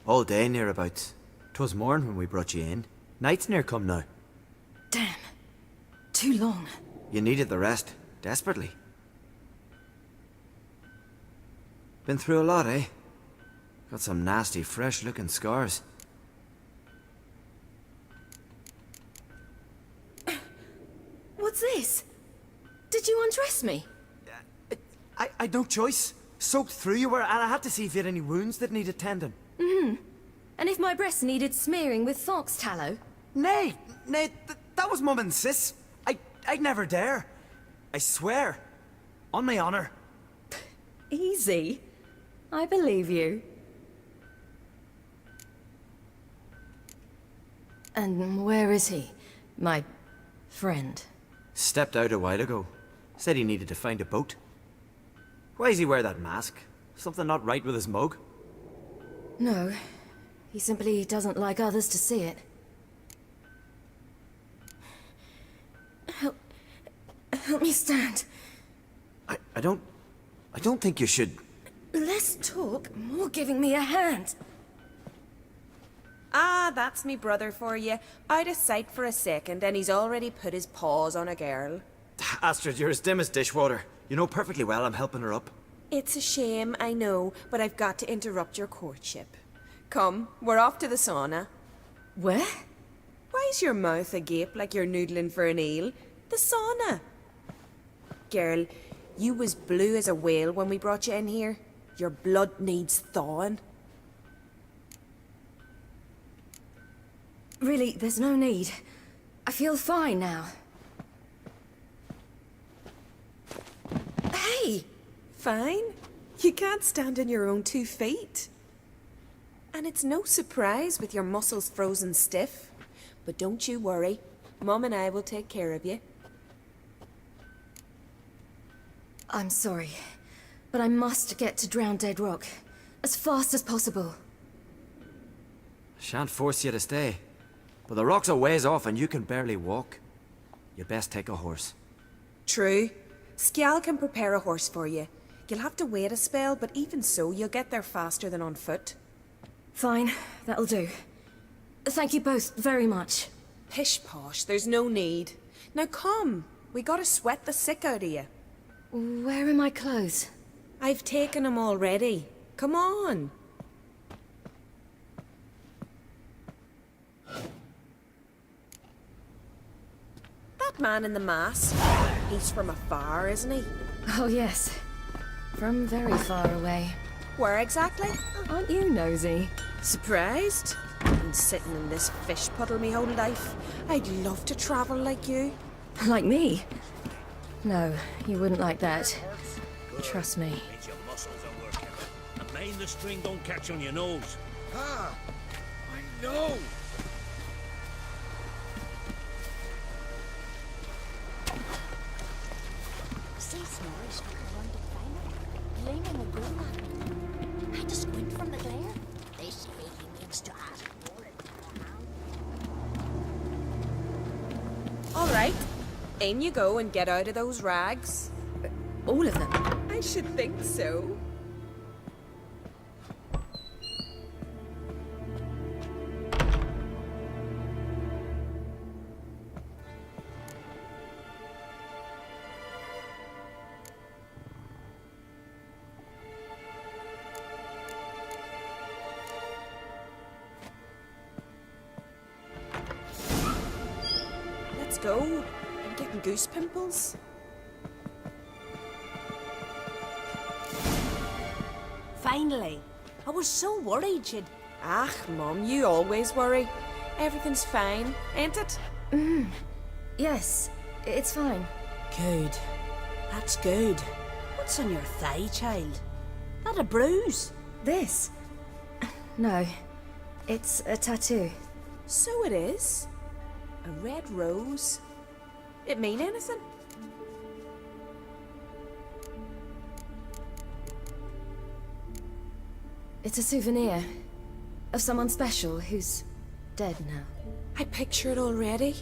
All day nearabouts. 'Twas morn when we brought you in. Night's near come now. Damn. Too long. You needed the rest, desperately. Been through a lot, eh? Got some nasty, fresh-looking scars. What's this? Did you undress me? I'd no choice. Soaked through you were, and I had to see if you had any wounds that needed tending. Mm-hmm. And if my breasts needed smearing with fox tallow? Nay, that was Mum and Sis. I'd never dare. I swear. On my honor. Easy. I believe you. And where is he? My friend? Stepped out a while ago. Said he needed to find a boat. Why does he wear that mask? Something not right with his mug? No. He simply doesn't like others to see it. Help me stand. I don't think you should... Less talk, more giving me a hand. Ah, that's me brother for you. Out of sight for a second, and he's already put his paws on a girl. Astrid, you're as dim as dishwater. You know perfectly well I'm helping her up. It's a shame, I know, but I've got to interrupt your courtship. Come, we're off to the sauna. Where? Why's your mouth agape like you're noodling for an eel? The sauna. Girl, you was blue as a whale when we brought you in here. Your blood needs thawing. Really, there's no need. I feel fine now. Hey! Fine? You can't stand on your own 2 feet. And it's no surprise with your muscles frozen stiff. But don't you worry. Mum and I will take care of you. I'm sorry, but I must get to Drowned Dead Rock. As fast as possible. Shan't force you to stay. But the rock's a ways off and you can barely walk. You best take a horse. True. Skjal can prepare a horse for you. You'll have to wait a spell, but even so, you'll get there faster than on foot. Fine, that'll do. Thank you both very much. Pish-posh, there's no need. Now come, we gotta sweat the sick out of you. Where are my clothes? I've taken them already. Come on. That man in the mask, he's from afar, isn't he? Oh yes, from very far away. Where exactly? Aren't you nosy? Surprised? Been sitting in this fish puddle me whole life. I'd love to travel like you. Like me? No, you wouldn't like that. Trust me. Your muscles are working. And mind the string don't catch on your nose. Ah, I know. See Snorri struck around the fire, gleaming a gold at me. I just squint from the glare. They say he needs to ask for it. All right. In you go and get out of those rags. All of them? I should think so. Let's go. I'm getting goose pimples. Finally. I was so worried you'd... Ah, Mum, you always worry. Everything's fine, ain't it? Yes, it's fine. Good. That's good. What's on your thigh, child? That a bruise? This? No, it's a tattoo. So it is. A red rose. It mean anything? It's a souvenir of someone special who's dead now. I picture it already.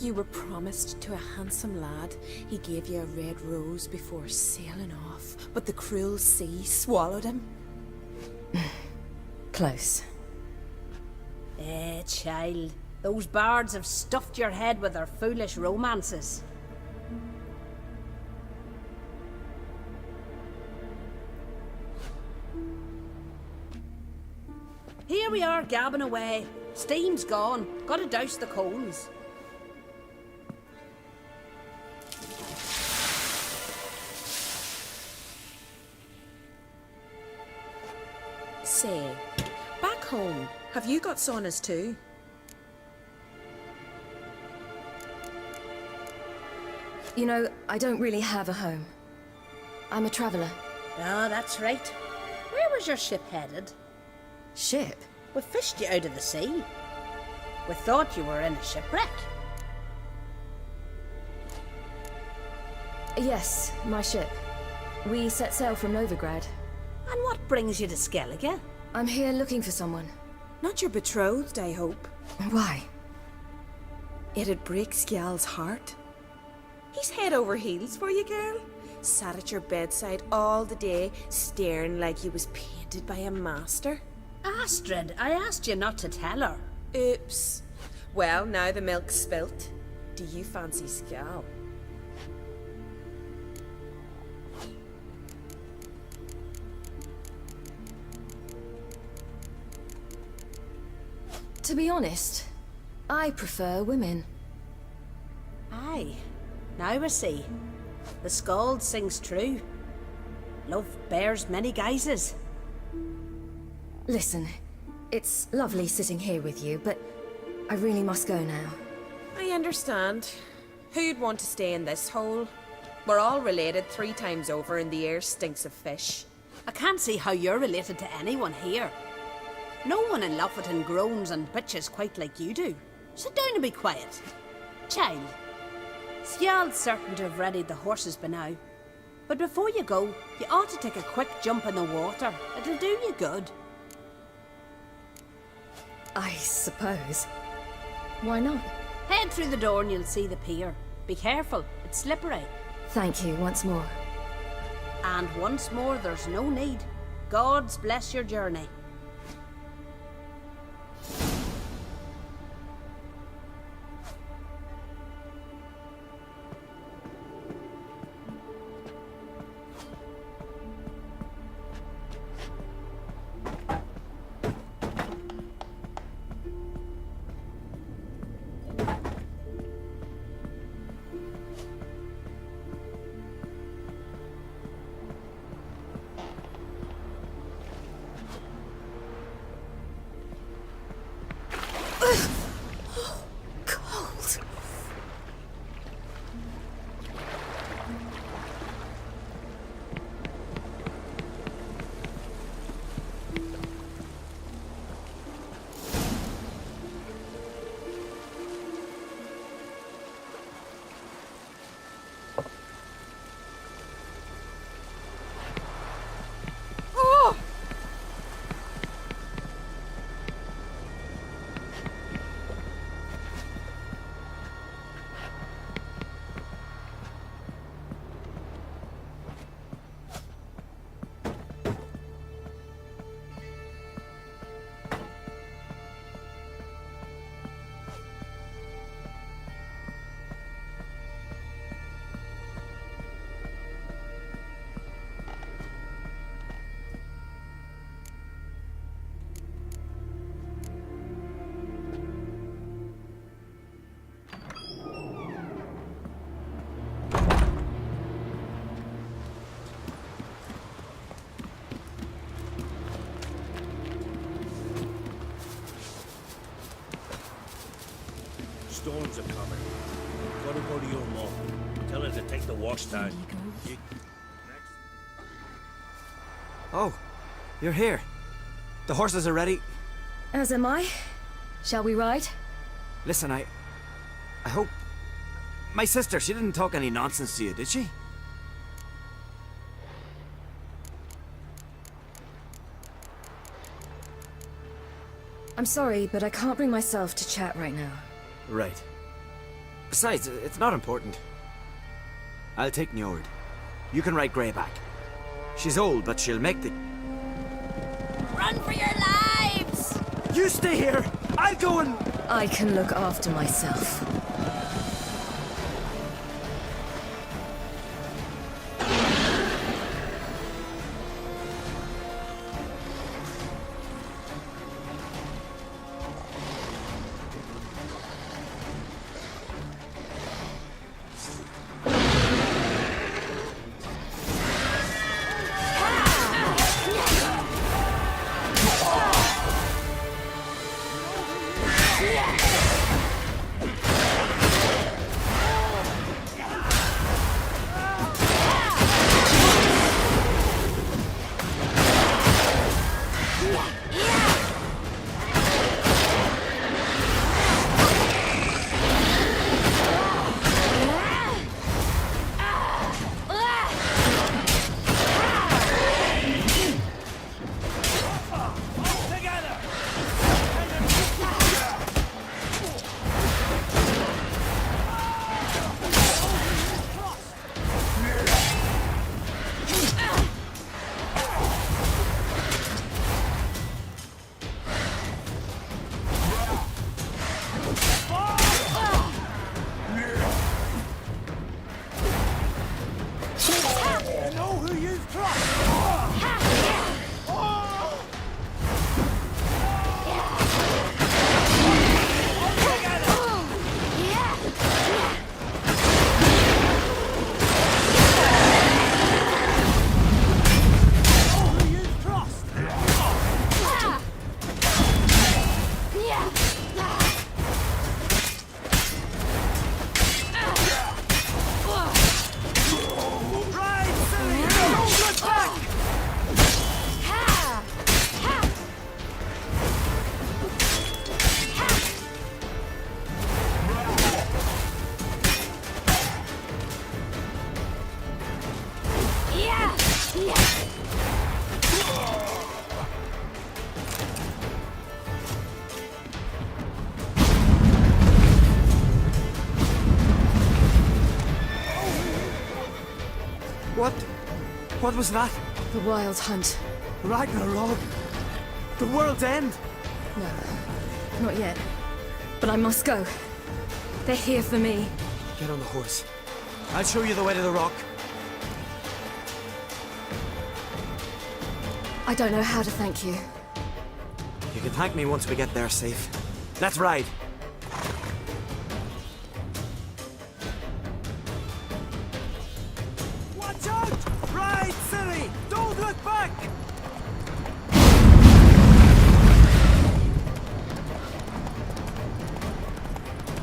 You were promised to a handsome lad. He gave you a red rose before sailing off, but the cruel sea swallowed him. Close. Child. Those bards have stuffed your head with their foolish romances. Here we are, gabbing away. Steam's gone. Gotta douse the coals. Say, back home, have you got saunas too? You know, I don't really have a home. I'm a traveler. Ah, that's right. Where was your ship headed? Ship? We fished you out of the sea. We thought you were in a shipwreck. Yes, my ship. We set sail from Novigrad. And what brings you to Skellige? I'm here looking for someone. Not your betrothed, I hope. Why? It'd break Skjal's heart. He's head over heels for you, girl. Sat at your bedside all the day, staring like he was painted by a master. Astrid, I asked you not to tell her. Oops. Well, now the milk's spilt. Do you fancy Skjal? To be honest, I prefer women. Aye. Now I see. The Skald sings true. Love bears many guises. Listen, it's lovely sitting here with you, but I really must go now. I understand. Who'd want to stay in this hole? We're all related 3 times over and the air stinks of fish. I can't see how you're related to anyone here. No one in Lofoten groans and bitches quite like you do. Sit down and be quiet. Child, Skjald's certain to have readied the horses by now. But before you go, you ought to take a quick jump in the water. It'll do you good. I suppose. Why not? Head through the door and you'll see the pier. Be careful, it's slippery. Thank you once more. And once more, there's no need. God's bless your journey. Storms are coming. Gotta go to your mom. Tell her to take the wash down. Oh, you're here. The horses are ready. As am I. Shall we ride? Listen, I hope... My sister, she didn't talk any nonsense to you, did she? I'm sorry, but I can't bring myself to chat right now. Right. Besides, it's not important. I'll take Njord. You can ride Greyback. She's old, but she'll make the... Run for your lives! You stay here! I'll go and... I can look after myself. What was that? The Wild Hunt. Ragnarok? The world's end? No, not yet. But I must go. They're here for me. Get on the horse. I'll show you the way to the rock. I don't know how to thank you. You can thank me once we get there safe. Let's ride. Watch out! Ride, silly! Don't look back!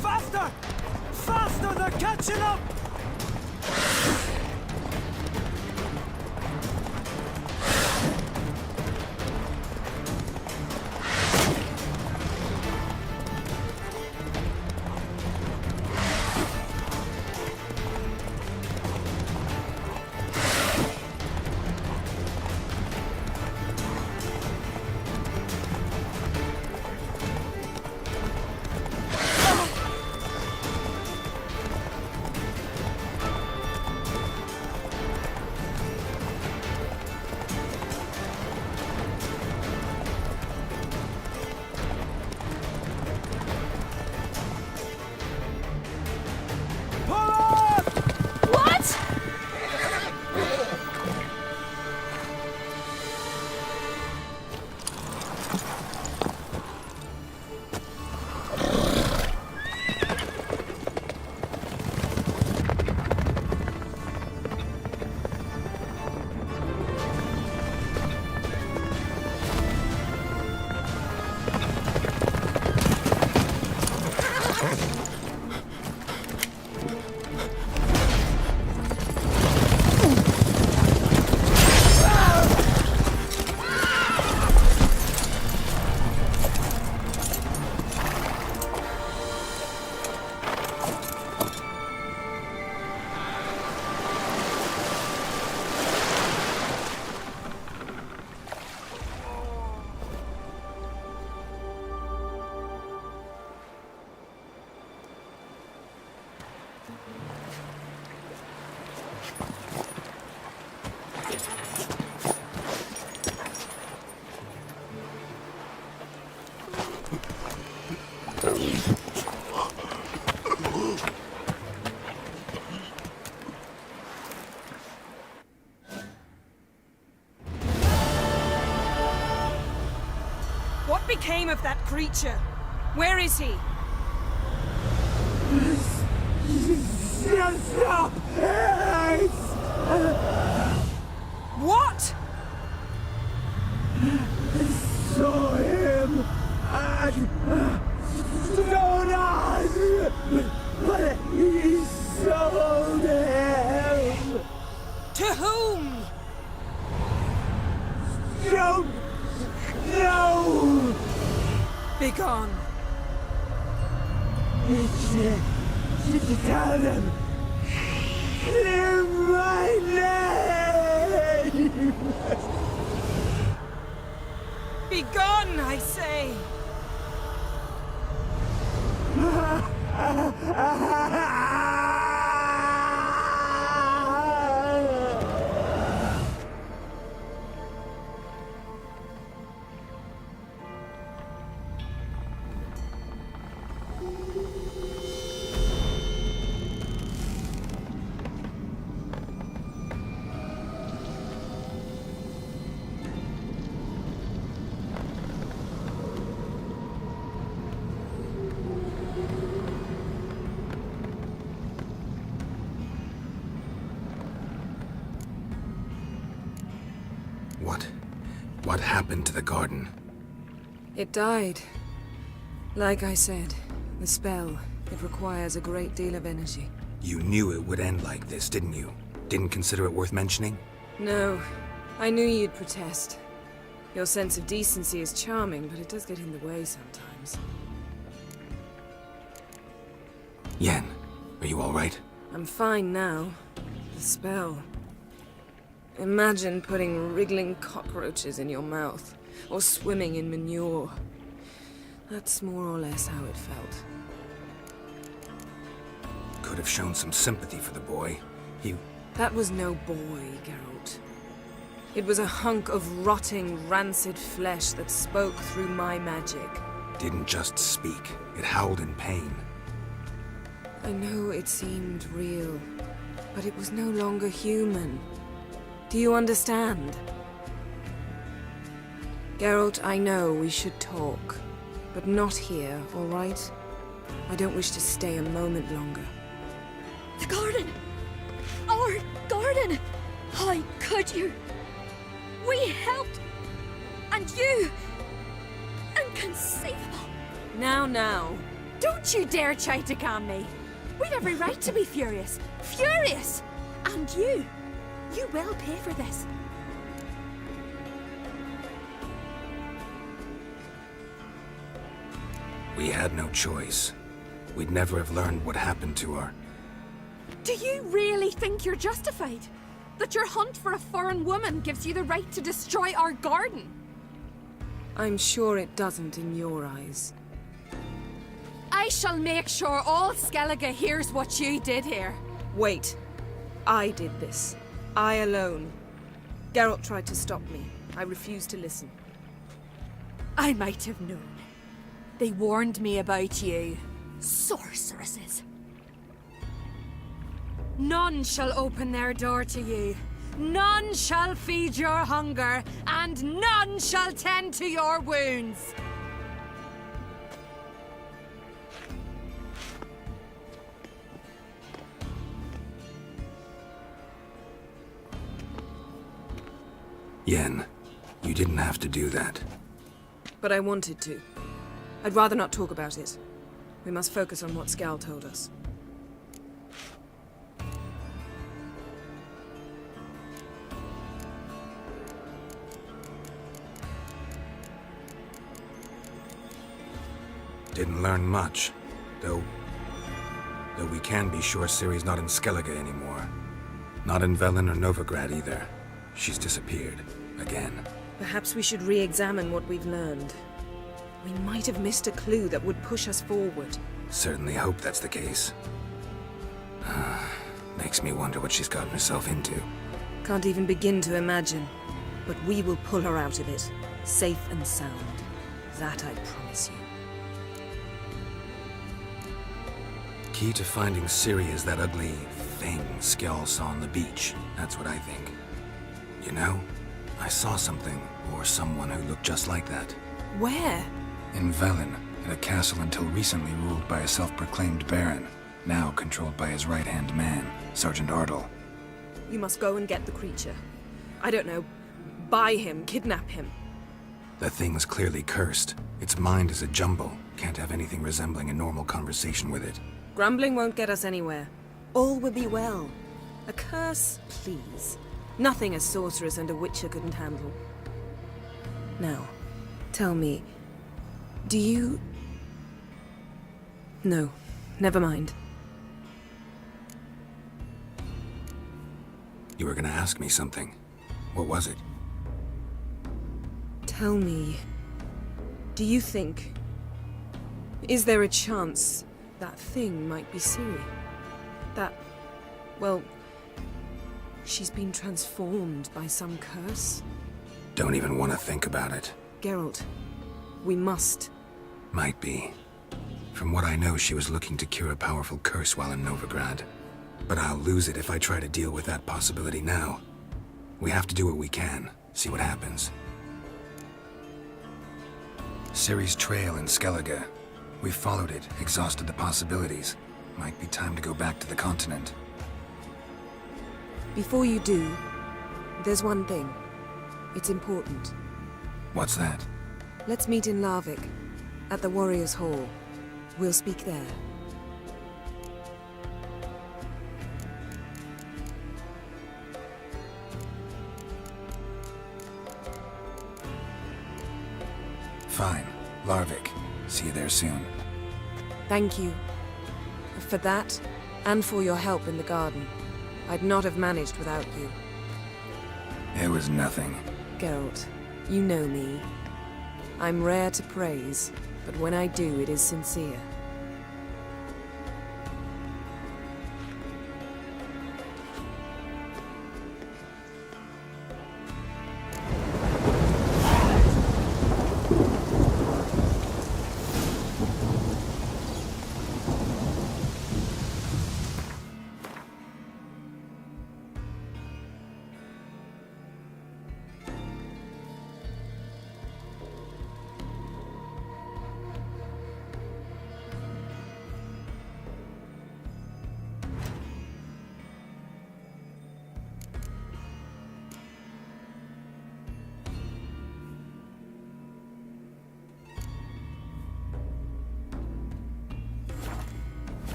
Faster! Faster! They're catching up! What became of that creature? Where is he? Stop! What? Saw him at Stonas, but he sold him. To whom? Don't know. Begone. Tell them. Clear my name. Begone, I say. What happened to the garden? It died. Like I said, the spell, it requires a great deal of energy. You knew it would end like this, didn't you? Didn't consider it worth mentioning? No, I knew you'd protest. Your sense of decency is charming, but it does get in the way sometimes. Yen, are you all right? I'm fine now. The spell. Imagine putting wriggling cockroaches in your mouth, or swimming in manure. That's more or less how it felt. Could have shown some sympathy for the boy. That was no boy, Geralt. It was a hunk of rotting, rancid flesh that spoke through my magic. Didn't just speak. It howled in pain. I know it seemed real, but it was no longer human. Do you understand? Geralt, I know we should talk, but not here, all right? I don't wish to stay a moment longer. The garden! Our garden! How could you? We helped! And you! Inconceivable! Now. Don't you dare try to calm me. We've every right to be furious. Furious! And you will pay for this. We had no choice. We'd never have learned what happened to her. Do you really think you're justified? That your hunt for a foreign woman gives you the right to destroy our garden? I'm sure it doesn't in your eyes. I shall make sure all Skellige hears what you did here. Wait. I did this. I alone. Geralt tried to stop me. I refused to listen. I might have known. They warned me about you. Sorceresses. None shall open their door to you. None shall feed your hunger, and none shall tend to your wounds. Yen, you didn't have to do that. But I wanted to. I'd rather not talk about it. We must focus on what Skal told us. Didn't learn much, though we can be sure Ciri's not in Skellige anymore. Not in Velen or Novigrad either. She's disappeared. Again. Perhaps we should re-examine what we've learned. We might have missed a clue that would push us forward. Certainly hope that's the case. Makes me wonder what she's gotten herself into. Can't even begin to imagine. But we will pull her out of it. Safe and sound. That I promise you. key to finding Ciri is that ugly thing Skell saw on the beach. That's what I think. You know, I saw something, or someone who looked just like that. Where? In Velen, in a castle until recently ruled by a self-proclaimed baron, now controlled by his right-hand man, Sergeant Ardle. You must go and get the creature. I don't know, buy him, kidnap him. The thing's clearly cursed. Its mind is a jumble. Can't have anything resembling a normal conversation with it. Grumbling won't get us anywhere. All will be well. A curse, please. Nothing a sorceress and a witcher couldn't handle. Now, tell me, do you... No, never mind. You were gonna ask me something. What was it? Tell me, do you think... Is there a chance that thing might be Ciri? That... well... she's been transformed by some curse? Don't even want to think about it. Geralt, we must. Might be. From what I know, she was looking to cure a powerful curse while in Novigrad. But I'll lose it if I try to deal with that possibility now. We have to do what we can, see what happens. Ciri's trail in Skellige. We've followed it, exhausted the possibilities. Might be time to go back to the continent. Before you do, there's one thing. It's important. What's that? Let's meet in Larvik, at the Warriors' Hall. We'll speak there. Fine. Larvik. See you there soon. Thank you. For that, and for your help in the garden. I'd not have managed without you. It was nothing. Geralt, you know me. I'm rare to praise, but when I do, it is sincere.